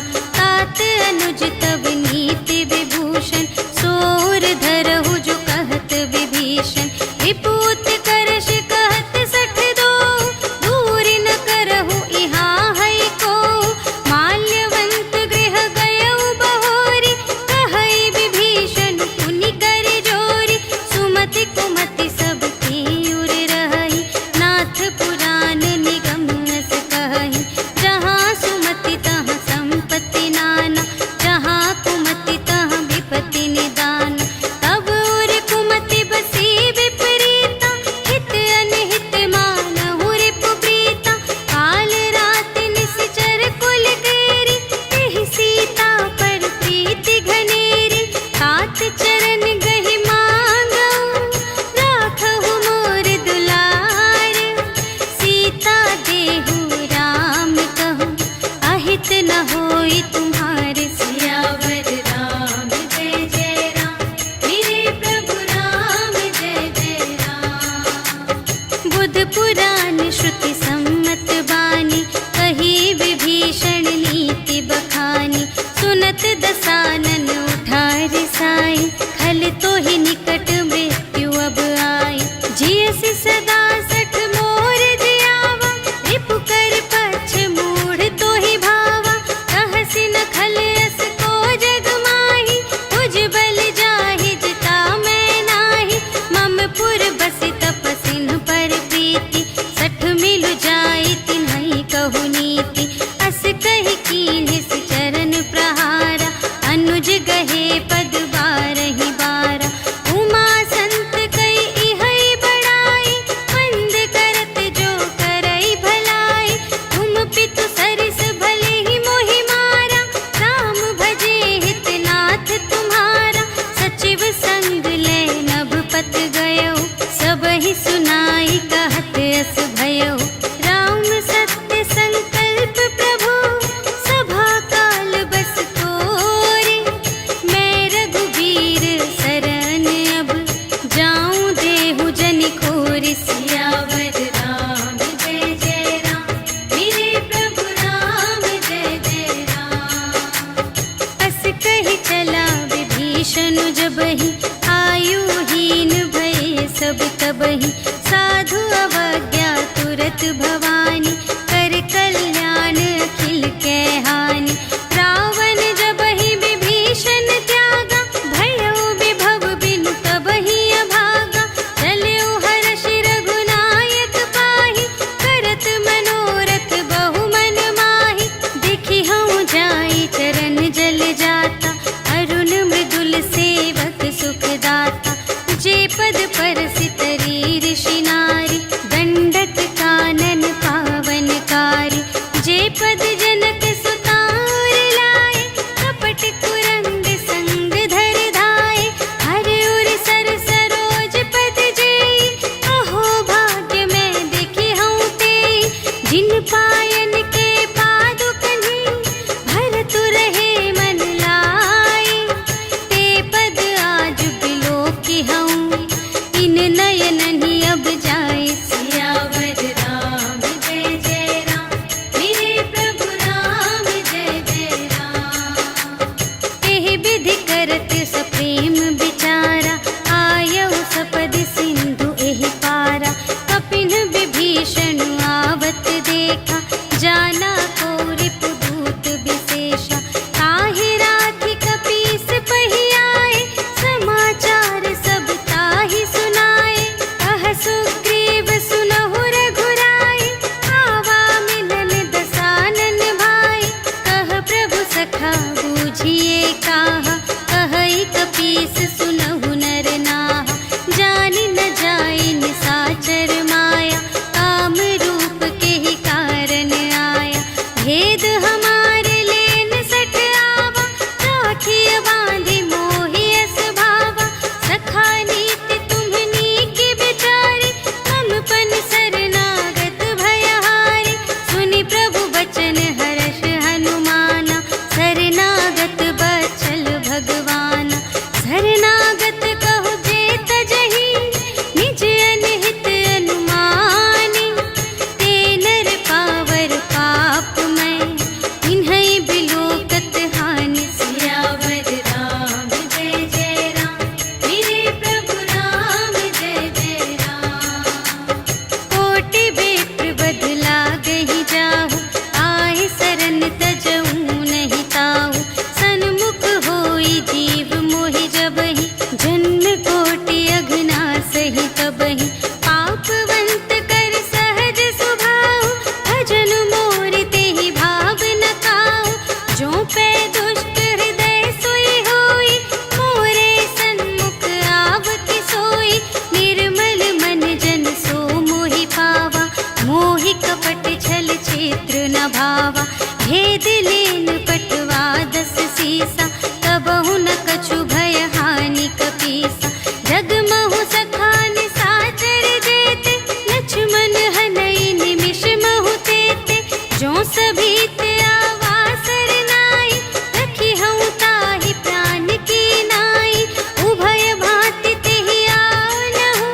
भेद लेन पटवा 10 सीसा, कबहु न कछु भय हानि कपीसा। जगमहु सखान साचर जेते, लक्ष्मण हनई निमिष महु तेते। जो सभी ते आवासर नाई, रखी हूँ ताहि प्राण की नाई। उभय भांति तेहि आनहु,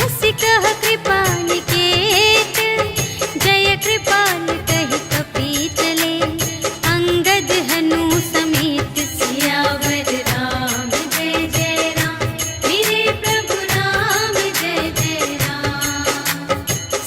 हंसि कह कृपा निकेत। जय कृपाल कहि कपि चले, अंगद हनु समेत। सियावर राम जय जय राम, मेरे प्रभु राम जय जय राम।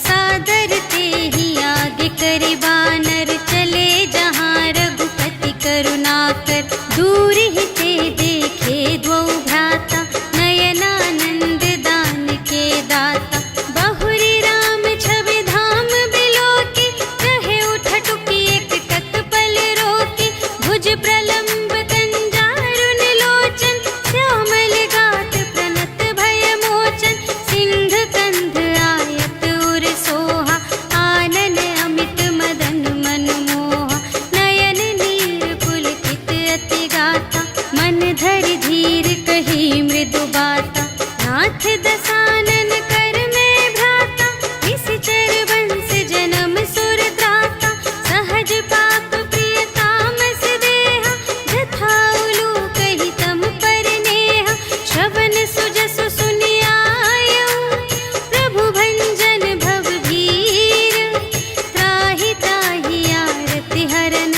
सादर तेहि आगे करि बानर, चले जहाँ रघुपति करुणाकर। दूर ही ते देखे द्वौ भ्राता, नयनानंद दान के दाता। बहुरी राम छवि धाम बिलोकी, कहे उठ टुकी एक टक पल रोकी। भुज प्रलंब कंजारुन लोचन, श्यामल गात प्रणत भय मोचन। सिंध कंध आयत उर सोहा, आनन अमित मदन मनमोहा। नयन नीर पुलकित अति गाथा, मन धरि धीर कही मृदु बाता। नाथ दसानन कर में भ्राता, निश्चर वंश जन्म सुर त्राता। सहज पाप प्रिय तामस देहा, जथा उलूक हितम पर नेहा। श्रवण सुजसु सुनियायऊ, प्रभु भंजन भव भीर। त्राहि त्राहि आरति हरन,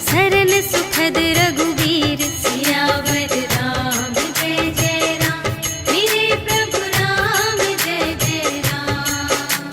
सरन सुखद रघुवीर। सियावर राम जय जय राम, मेरे प्रभु राम जय जय राम।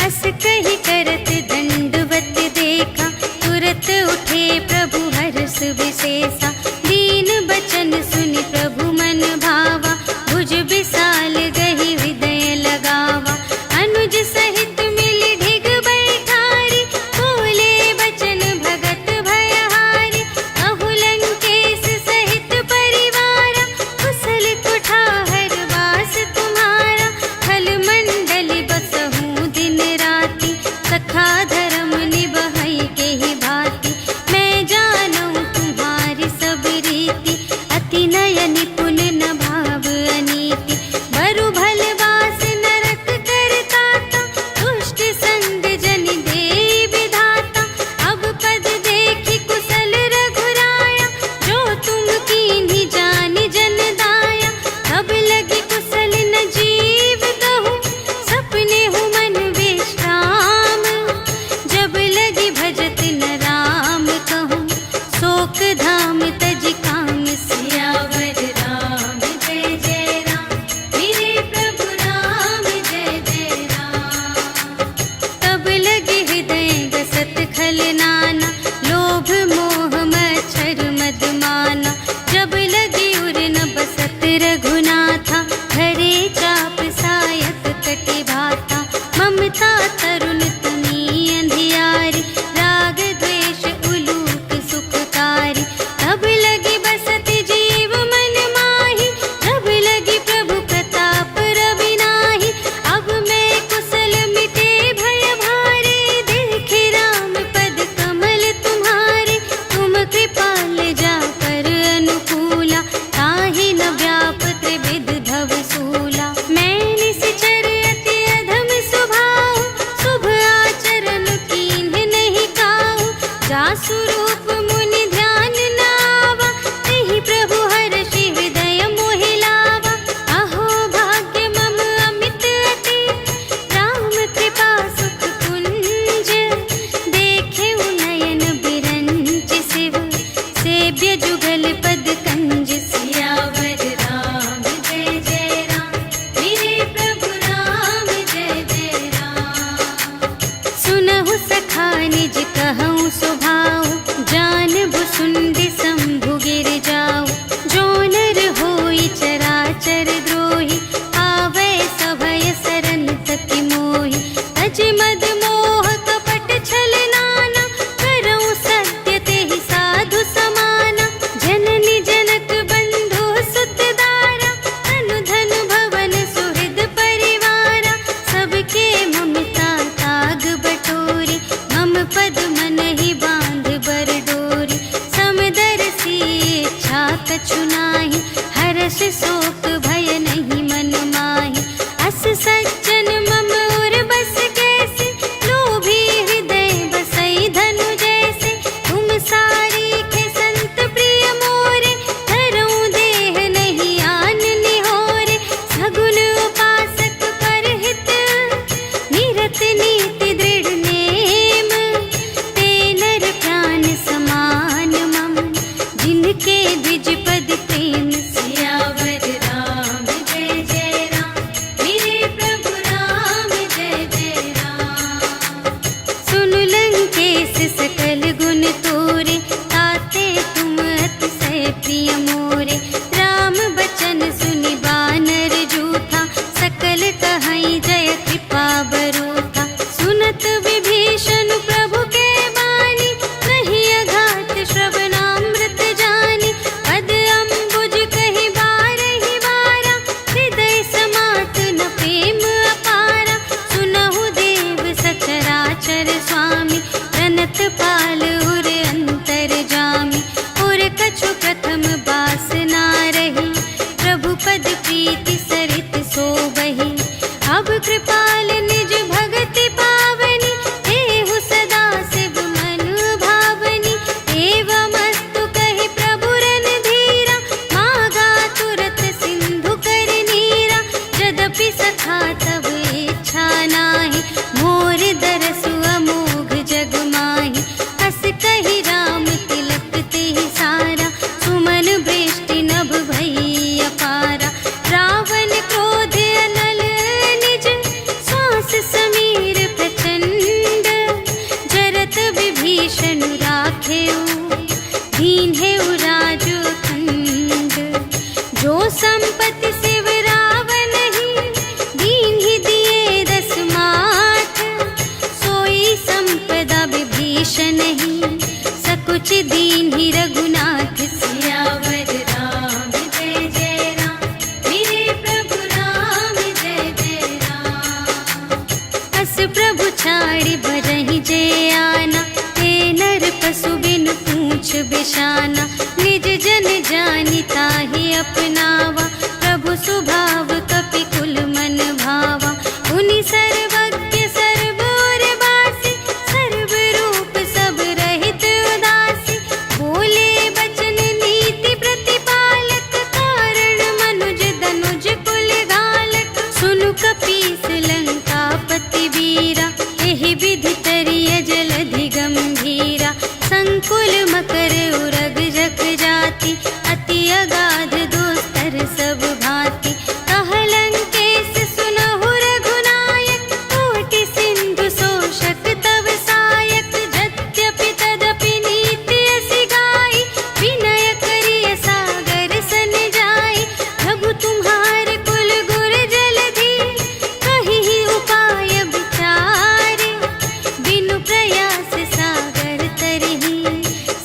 अस कहि करत दंडवत देखा, तुरत उठे प्रभु हर्ष विशेषा। दीन बचन सुनि प्रभु मन भावा, भुज विशाल गहि हृदय लगावा। अनुज सहित मिलि ढिग बैठारी, बोले बचन भगत भयहारी। कहु लंकेश सहित परिवारा, कुशल कुठार वास तुम्हारा। खल मंडल बसहु दिन राति, सखा धर्म निबहै केहि भांति। मैं जानऊँ तुम्हारी सब रीति, अति नय निपुण न भाव अनीति। बरु भल वास नरक करताता, दुष्ट संग जन देई विधाता। अब पद देखि कुशल रघुराया, जो तुम कीन्ही जानि जन दाया। तब लगी कुशल न जीव कहूँ, सपने हूँ मन विश्राम। जब लगी भजत न राम कहूँ, शोक धाम तज काम। सियावर राम जय जय राम, मेरे प्रभु राम जय जय राम। तब लगे हृदय गसत खल नाना, लोभ मोह मच्छर मद माना। जब लगी उर न बसत रघुनाथा, धरे चाप सायक कटि भाता। ममता तरुण तनी अंधियारी, राग द्वेष उलूक सुखकारी। तब लगी बसत जीव मन माही, जब लगी प्रभु प्रताप रवि नाही। अब मैं कुशल मिटे भय भारे, देखे राम पद कमल तुम्हारे। तुम कृपाल जा कर अनुकूला, ताहि न व्याप त्रिविध भव सूला। मैं निश्चर अति अधम स्वभाव, शुभ आचरण कीन्ह नहीं काहू। जासु रूप मुनि ध्यान न आवा, तेहि प्रभु हर्षि हृदय मोहि लावा। अहो भाग्य मम अमित अति, राम कृपा सुख कुंज। देखे नयन बिरंच शिव, सेव्य जुगल पद कंज। सियावर राम जय जय राम, मेरे प्रभु राम जय जय राम। सुनहु सखा निज कहऊँ स्वभाव, जान बांधेऊ दीन्हेऊ राजू खंड। जो संपत्ति शिव रावण ही दीन्हि दिए 10 माथ। सोई संपदा विभीषण ही सकुच दीन्हि रघुनाथ। सियावर राम जय जय राम, मेरे प्रभु राम जय जय राम। अस प्रभु छाड़ि भरहि जे आना, हे नर पशु बिनु पूछ बिशाना। निज जन जानि ताहि अपनावा, प्रभु स्वभाव कपि कुल मन भावा। मुनि सर्वज्ञ सर्व और बासी, सर्व रूप सब रहित उदासी। बोले बचन नीति प्रतिपालक, कारण मनुज दनुज कुल घालक। सुनु कपीस लंकापति वीरा, एहि विधि तरिय जलधि गंभीरा। संकुल मकर उरग जग जाति, अति अगाध दोस्तर सब भांति। कहलंकेश सुनहु रघुनायक, कोटि सिंधु शोषक तव सायक। यद्यपि तदपि नीति असि गाई, विनय करिय सागर सन जाई। प्रभु तुम्हार कुल गुर जलधि, कहिहि उपाय विचारे। बिनु प्रयास सागर तरहि,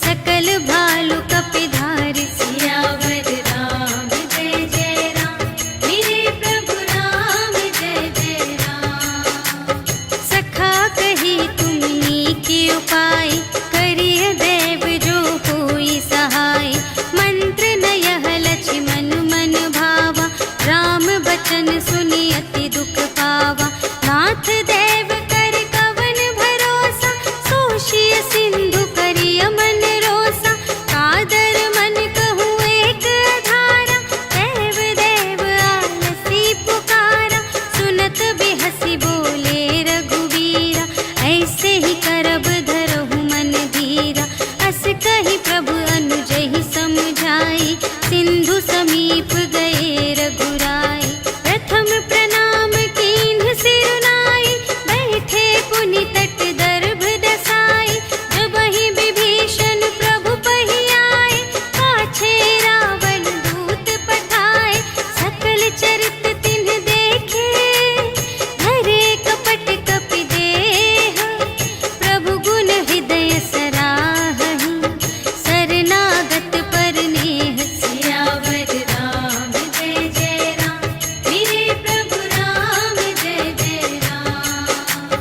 सकल भालु कपिधारि। सियावर राम जय जय राम, मेरे प्रभु राम जय जय राम। सखा कही तुमनी के उपाय, करिय देव जो कोई सहाय। मंत्र न यह लक्ष्मण मन भावा, राम बचन सुनि अति दुख पावा। नाथ देव कर कवन भरोसा, सोषिय सिंधु करिय मन रोसा। कादर मन कहूँ एक अधारा, देव देव आलसी पुकारा। सुनत बिहसी बोले रघुवीरा, ऐसे ही करब धरहु मन धीरा। अस कही प्रभु अनुजहि समुझाई, सिंधु समीप गए रघुराई। प्रथम प्रणाम कीन्ह सिरुनाई, बैठे पुनि तट दर्भ दसाई। जबहि विभीषण प्रभु पहि आए, पाछे रावण दूत पठाए। सकल चरित तिन्ह देखे, धरे कपट कपि देह। प्रभु गुण हृदय सराहहि, शरणागत पर नेह। सियावर राम जय जय राम, मेरे प्रभु राम जय जय राम।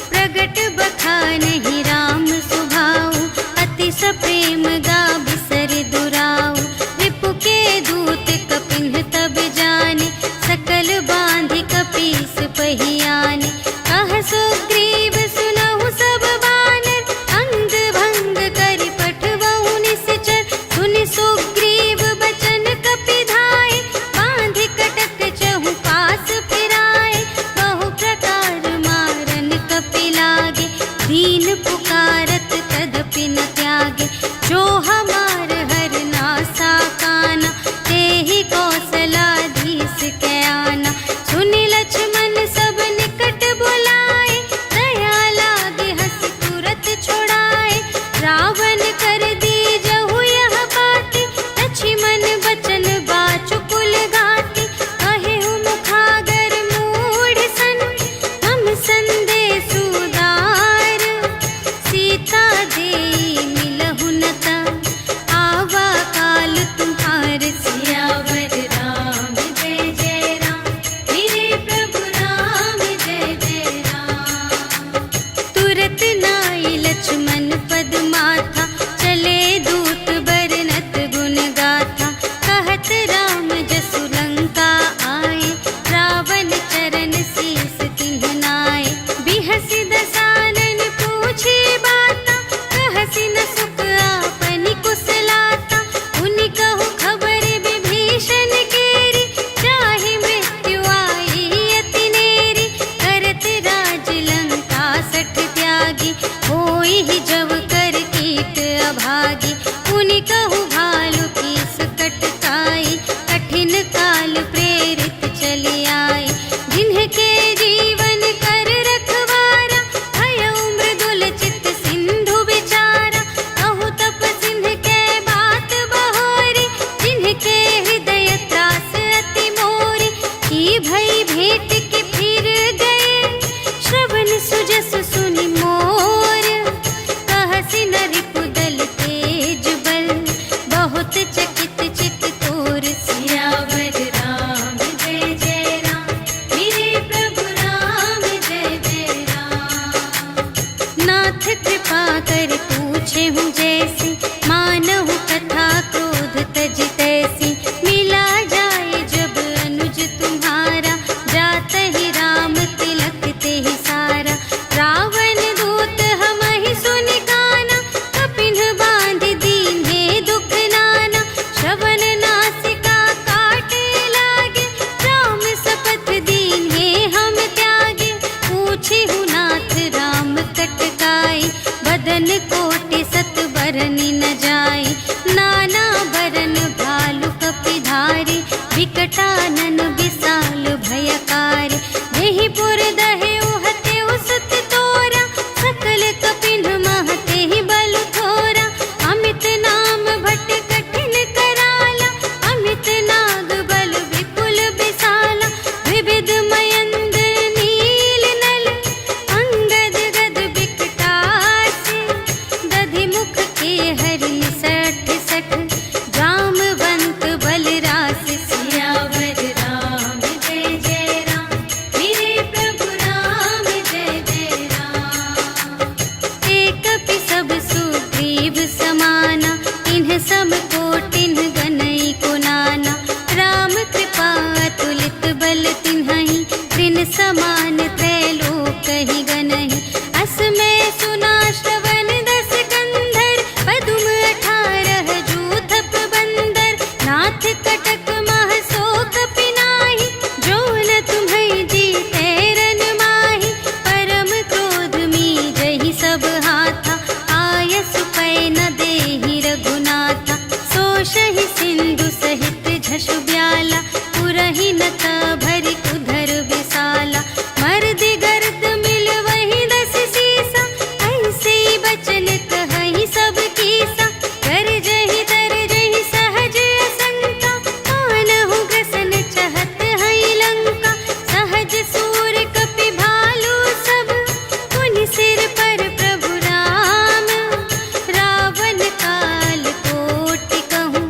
प्रगट बखानहि राम सुभाऊ, अति सप्रेम गा बिसर दुराऊ। रिपु के दूत कपिन्ह तब जाने, सकल बांधि कपीस पहि आने। कह सुग्रीव सुनहु सब बानर, अंग भंग करि पठबहु निश्चर। सुनि सुग्रीव बचन कपिधाय, बांधि कटक चहु पास फिराए। बहु प्रकार मारन कपि लागे, दीन पुकारत तदपि न त्यागे। जो हमार हर नासा काना, तेहि कौशलाधीश कै आना। सुनि लक्ष्मण सब निकट बुलाए, दया लागे हँसि तुरत छुड़ाए। रावण कर दीजहु यह बाती, लक्ष्मण बचन बाचु कुल घाती। कहेहु मुखागर मूढ़ सन, हम संदेश उदार। सीता देई मिलहु न ता, आवा काल तुम्हार। सियावर राम जय जय राम, मेरे प्रभु राम जय जय राम। तुरत नाई लक्ष्मण पद माथा, चले दूत बरनत गुण गाथा। कहत राम जसु लंका आए, रावण चरण शीस तिन्ह नाए। बिहसि दसानन पूछे बाता, कहसि न सुख आपनि कुशलाता। उनि कहु खबर विभीषण केरी, जाहि मृत्यु आई अति नेरी। करत राज लंका सठ त्यागी, होई ही जब कर कीट अभागी। उनि कहु भालु कीस कटकाई, कठिन काल प्रेरित चली आई। जिन्हके जीवन कर रखवारा, भयउ मृदुल चित सिंधु विचारा। कहु बरनी न जाय। नाना बरन भालु कपिधारी, विकटानन विशाल भयकारी। देहि पुर दहे उहते उसत तोरा, सकल कपिन महते ही बलु थोरा। अमित नाम भट कठिन कराला, अमित नाग बल विपुल विशाला। विविध मयंद्र नील नल, अंगद गद विकटासी। दधि मुख के हरि सठ सठ, जामवंत बलरास। सियावर राम जय जय राम, मेरे प्रभु राम जय जय राम। एक कपि सब सुग्रीव समाना, इन्ह सम कोटिन गनई को नाना। राम कृपा अतुलित बल तिन्हहि, त्रिन समान त्रैलोकहि गनहि। अस मैं सुना श्रवण दस कंधर, पदुम 18 जूथप बंदर। नाथ कटक मह शोक पिनाहि, जो न तुम्है जीतै रन माहि। परम क्रोध मीजहि सब हाथा, आयसु पै न देहि रघुनाथा। सोषहि सिंधु सहित झसु ब्याला, पुरहि न भरि उधर विशाला। मर्दि गर्द मिल वही 10 सीसा, ऐसे बचन कहहि सब कीसा। गरजहि तरजहि सहज असंका, कानहु ग्रसन चहत हई लंका। सहज सूर कपि भालु सब, पुनि सिर पर प्रभु राम। रावण काल कोटि कहूँ,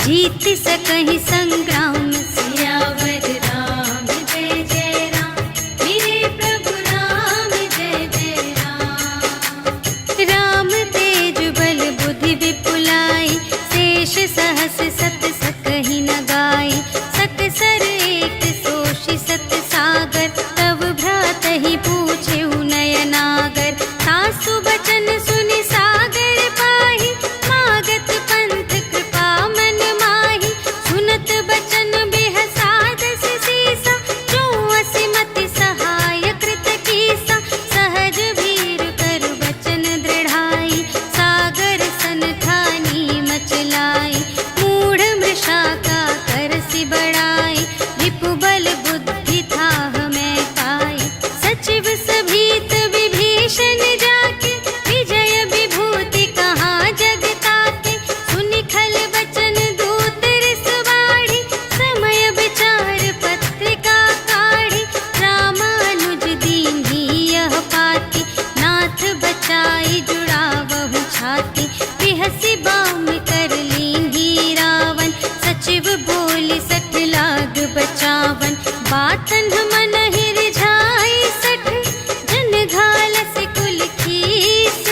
जीत सकहि संग्राम। सियावर राम जय जय राम, मेरे प्रभु राम जय जय राम। राम तेज बल बुद्धि विपुलाई, शेष सहस सत सकहि न गाय। सकसर एक सोषि सत सागर, तव भ्रातहि पूछेउ नयनागर। सासु बचन सुनि सागर पाहि, मागत पंथ कृपा मन माहि। सुनत बचन बिहसा 10 सीसा, जो असिमति सहाय कृत कीसा। सहज वीर कर बचन दृढ़ाई, सागर सन ठानी मचलाई। मूढ़ मृषा का करसि बढ़ाई, रिपु बल बुद्धि थाह मैं पाई। सचिव सभीत विभीषण जाके, विजय विभूति कहाँ जग ताके। सुनि खल बचन दूत रिस बाढ़ी, समय विचार पत्रिका काढ़ी। रामानुज दीन्ही यह पाती, नाथ बचाई जुड़ावहु छाती। बिहसि बाम कर लीन्ही रावण, सचिव बोली 60 लाग बचावन। बातन मन ही रिझाई 60, जन घालस कुल खीस।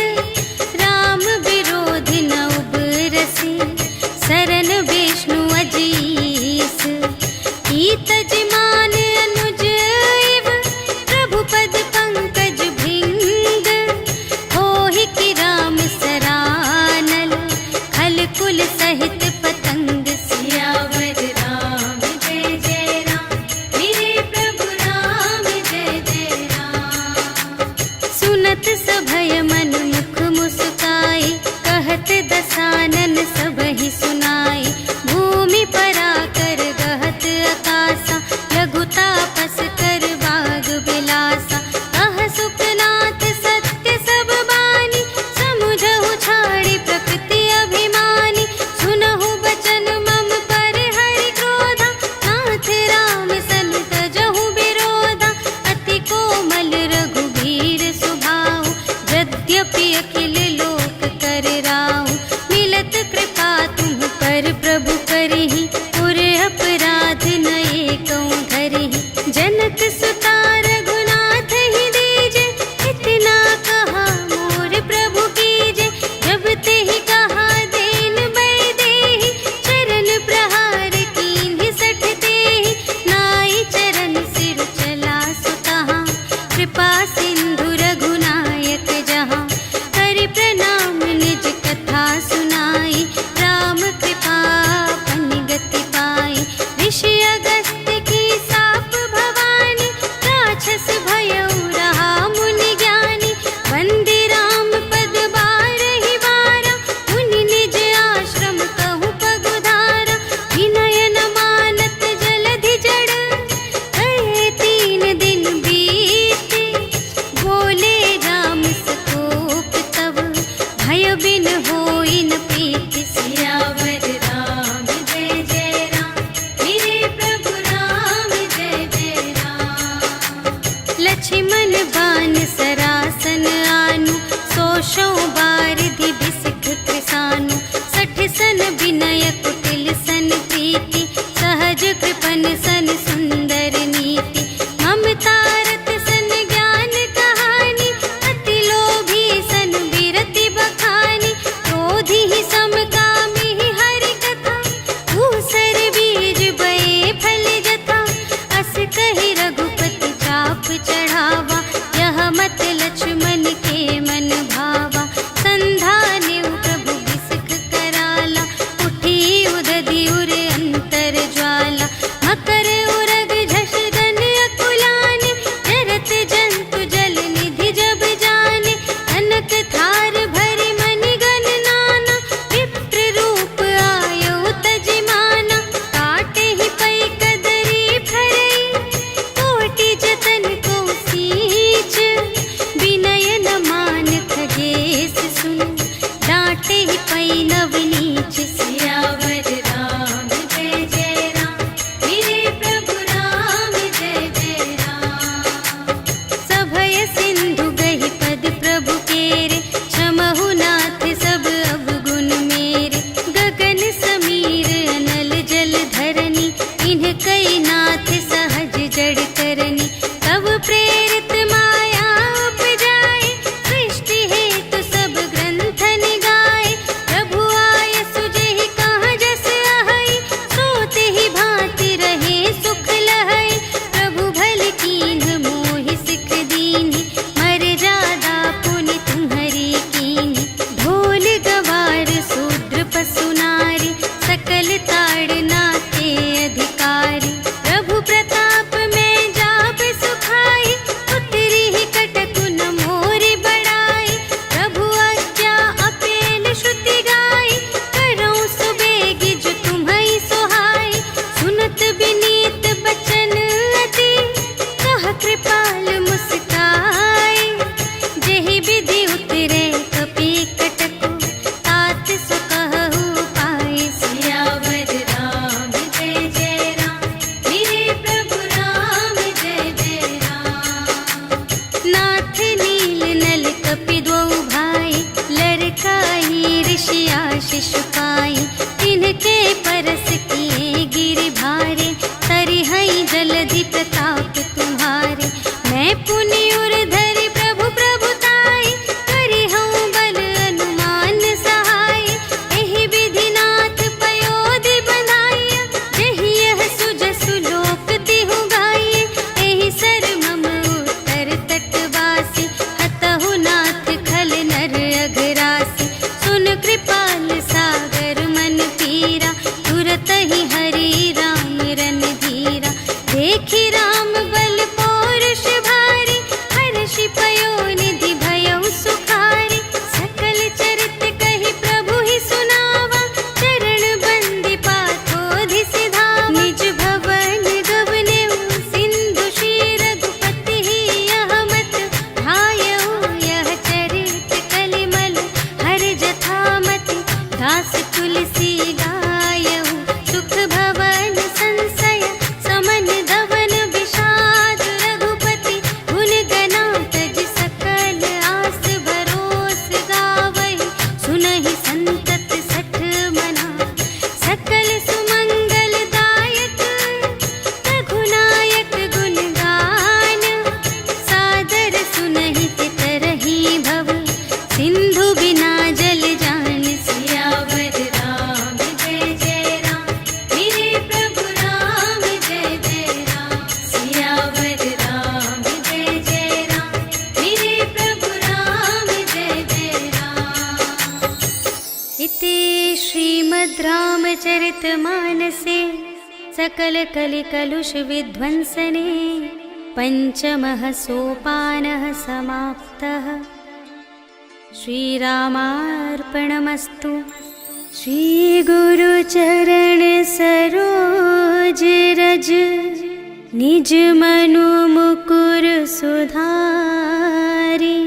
राम विरोधि न उबरसि, सरन विष्णु अजीस। कीतज मान अनुज इव, प्रभु पद पंकज भृंग। होहि कि राम सरानल, खल कुल सहित पतंग। सियावर राम जय जय राम, मेरे प्रभु राम जय जय राम। सुनत सभय मन मुख मुस्काई, कहत दसानन सबहि सुनाई। भूमि पराकर गहत आकासा, लघु तापस कर बाग बिलासा। कह सुखनाथ सत्य सब बानी, समुझहु छाड़ी प्रकृति अभिमानी। सुनहु आशीष पाई, तिनके परस किए गिर भारे, तरिहई जलधि प्रताप तुम्हारे। मैं पुनि उर धरि प्रभु प्रभुताई, करिहऊँ बल अनुमान सहाय। एहि विधिनाथ पयोधि बंधाइया, जहि यह सुजसु लोक तिहु गाइए। एहि सर मम उत्तर तटवासी, हतहु नाथ खल नर अघरासी। सुन कृपाल सागर मन पीरा, तुरत ही हरि राम रन धीरा। देखी राम बल पौरुष भारी, हर्षि पयोनिधि भयउ सुखारी। सकल चरित कहि प्रभु ही सुनावा, चरण बंदी पाथोधि सिधावा। निज भवन गवनेउ सिंधु श्री रघुपति ही यह मत भायउ। यह चरित कलिमल हर जथामति, दास तुलसी गायउ। सुख भवन संशय समन धवन विषाद, रघुपति गुण गना तज सकल आस भरोस गावहि। सुनहि संतत सठ मना, सकल सुमंगल दायक। रघुनायक गुण गान, सादर सुनहि तितरहि भव। सिंधु बिना जल जान, सियावर राम जय जय राम। मेरे प्रभु राम जय जय राम, सियावर राम जय जय राम। मेरे प्रभु राम जय जय राम। इति श्रीमद् रामचरितमानसे सकल कलि कलुष विध्वंसने, पंचमः सोपानः समाप्तः। श्रीरामार्पणमस्तु। श्री गुरु चरण सरोज रज, निज मनु मुकुर सुधारी।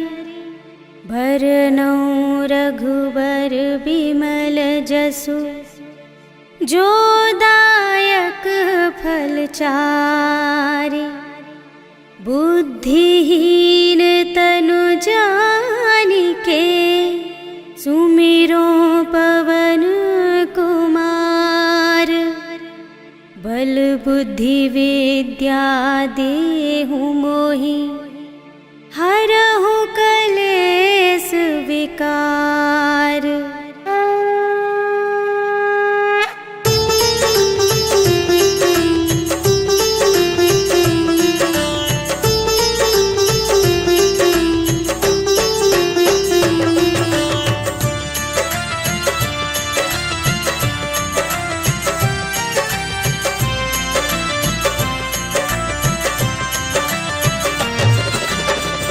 भरनउँ रघुबर बिमल जसु, जो दायक फल चारि। बुद्धिहीन तनु जानिके, सुमिरो पवन कुमार। बल बुद्धि विद्या देहु मोहि, हरहु कलेस विकार।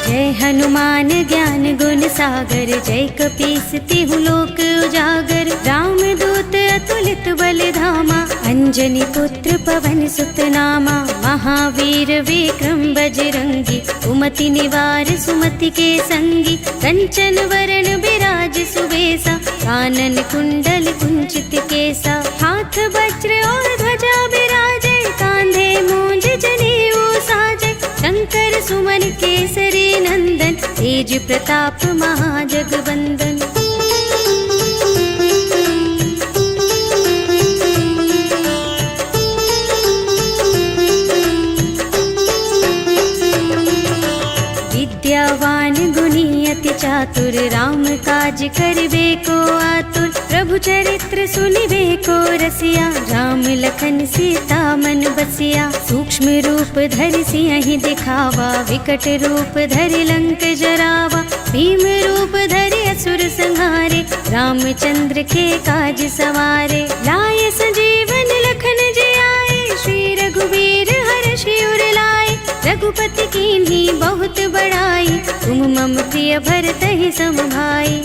जय हनुमान ज्ञान गुण सागर, जय कपीस तिहु लोक उजागर। राम दूत अतुलित बल धामा, अंजनी पुत्र पवन सुत नामा। महावीर विक्रम बजरंगी, कुमति निवार सुमति के संगी। कंचन वरण बिराज सुबेसा, कानन कुंडल कुंचित केसा। हाथ वज्र और ध्वजा बिराजे, कांधे मूंज जनेऊ साजे। शंकर सुमन केसरी नंदन, तेज प्रताप महाजगवंदन। विद्यावान गुणी अति चातुर, राम काज करिबे को आतुर। प्रभु चरित्र सुनिबे को रसिया, राम लखन सीता मन बसिया। सूक्ष्म रूप धरि सियहि दिखावा, विकट रूप धरि लंक जरावा। भीम रूप धरि असुर संहारे, रामचंद्र के काज सवारे। लाए संजीवन लखन जियाए, श्री रघुवीर हर्षि उर लाए। रघुपति कीन्ही बहुत बड़ाई, तुम मम प्रिय भरतहि सम भाई।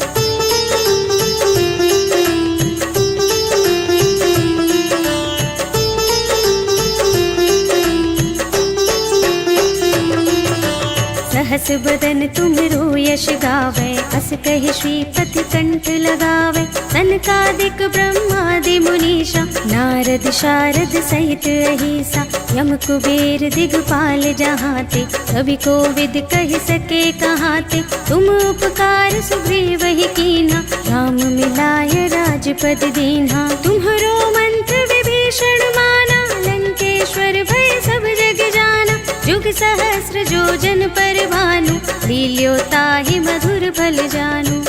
सहस बदन तुमरो यश गावे, अस कहि श्रीपति कंठ लगावे। सनकादिक ब्रह्मादि मुनीश, मनीषा, नारद शारद सहित अहिसा, यम कुबेर दिगपाल जहाँ ते, कवि कोविद कह सके कहाँ ते। तुम उपकार सुग्रीव ही कीन्हा, राम मिलाय राजपद दीन्हा। तुम्हरो मंत्र विभीषण माना, लंकेश्वर भय सब जग जाना। जुग सहस्र जोजन पर भानु, लील्यो ताहि मधुर फल जानु।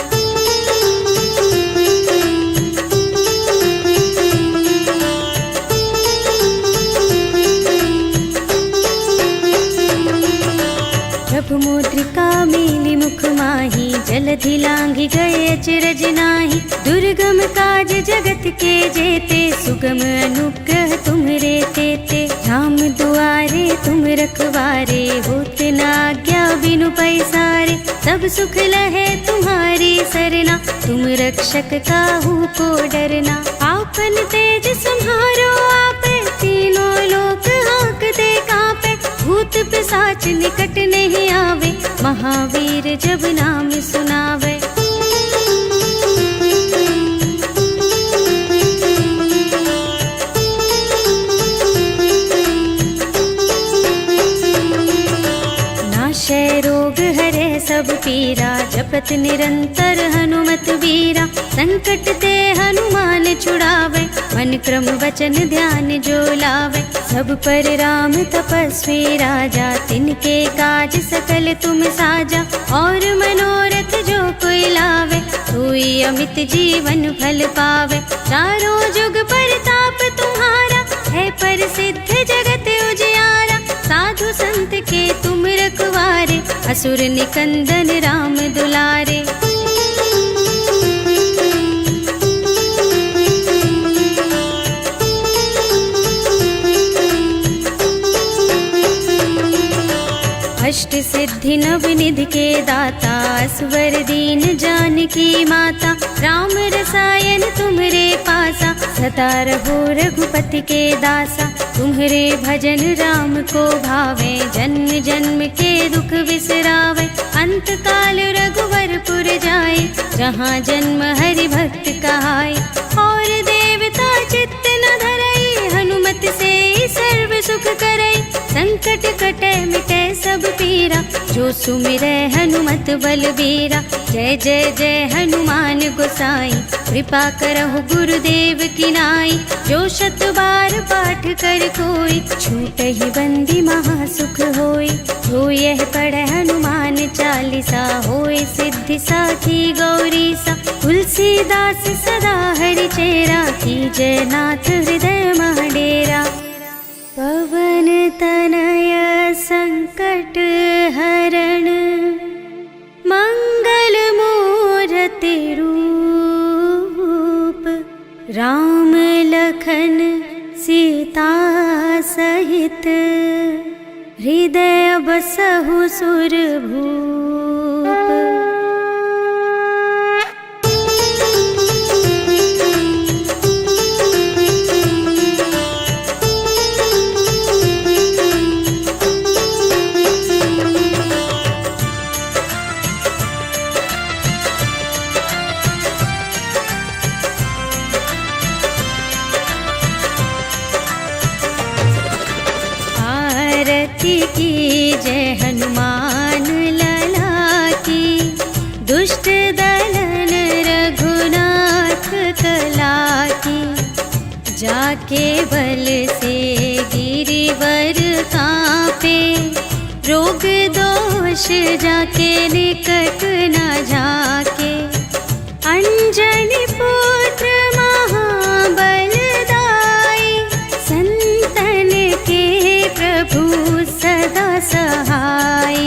प्रभु मुद्रिका मेलि मुख माहि, जलधि लांघि गए अचरज नाही। दुर्गम काज जगत के जेते, सुगम अनुग्रह तुम्हरे तेते। राम दुआरे तुम रखवारे, होते न आज्ञा बिनु पैसारे। सब सुख लहे तुम्हारी सरना, तुम रक्षक काहू को डरना। आपन तेज सम्हारो आपे, तीनों लोक हांकते कांपे। भूत पिशाच निकट नहीं आवे, महावीर जब नाम सुनावे। नाशय रोग हरे सब पीरा, जपत निरंतर हनुमत बीरा। संकट ते हनुमान छुड़ावे, मन क्रम वचन ध्यान जो लावे। सब पर राम तपस्वी राजा, तिनके काज सकल तुम साजा। और मनोरथ जो कोई लावे, सोई अमित जीवन फल पावे। चारों जुग परताप तुम्हारा, है प्रसिद्ध जगत उजियारा। साधु संत के तुम रखवारे, असुर निकंदन राम दुलारे। अष्ट सिद्धि नव निधि के दाता, असवर दीन जानकी माता। राम रसायन तुम्हरे पासा, सदा रहो रघुपति के दासा। तुम्हरे भजन राम को भावे, जन्म जन्म के दुख बिसरावे। अंत काल रघुवरपुर जाए, जहाँ जन्म हरि भक्त कहाए। और देवता चित्त न धरई, हनुमत से सर्व सुख करई। संकट कटे मिटे सब पीरा, जो सुमिरै हनुमत बलबीरा। जय जय जय हनुमान गोसाई, कृपा करहु गुरुदेव की नाई। जो शत बार पाठ कर कोई, छूटहि बंदी महासुख होई। जो यह पढ़े हनुमान चालीसा, होय सिद्धि साखी गौरीसा। तुलसीदास सदा हरि चेरा, कीजय नाथ हृदय मह डेरा। पवन तनय संकट हरण, मंगल मूरति रूप। राम लखन सीता सहित, हृदय बसहु सुरभूप। की जय हनुमान लला की, दुष्ट दलन रघुनाथ कला की। जाके बल से गिरिवर कांपे, रोग दोष जाके निकट न जाके। अंजनी पुत्र महाबल दाई, संतन के प्रभु सदा सहाय।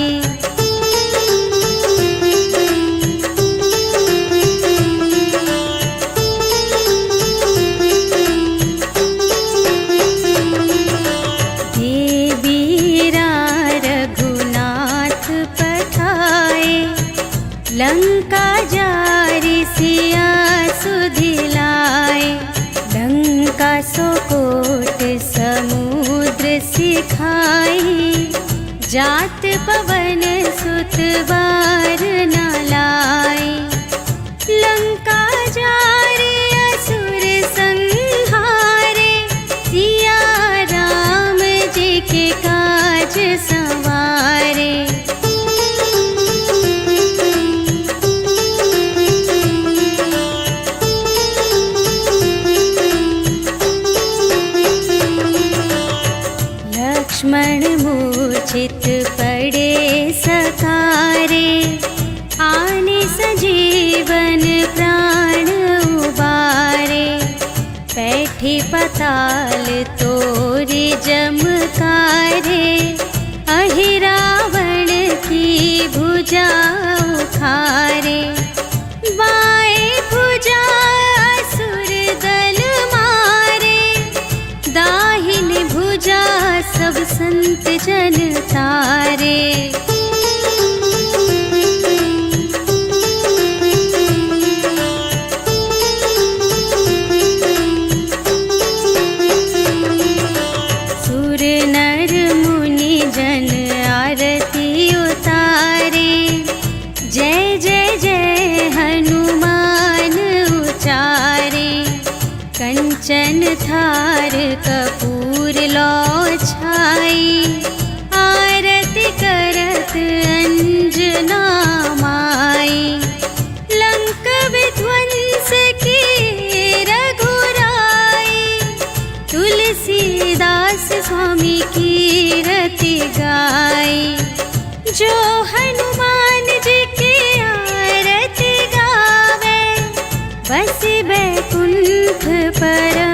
देवीरा रघुनाथ पठाए, लंका जारि सिया सुधिलाए। लंका सोकोट समुद्र सिखाई, जात पवन सुत बार न लाई। लंका जारि असुर संहाई, क्षण मूर्छित पड़े सकारे, आने सजीवन प्राण उबारे। बैठे पताल तोरे जमकारे, अहि रावण की भुजा उखारे। बाएं भुजा असुर दल मारे, दाहिनी भुजा सब संत जन तारे। सुर नर मुनि जन आरती उतारे, जय जय जय हनुमान उचारे। कंचन थार कपूर लौ छाई, आरती करत अंजना माई। लंक विध्वंस की रघुराई, तुलसीदास स्वामी की रति गाई। जो हनुमान जी की आरती गावे, बस बैकुंठ परम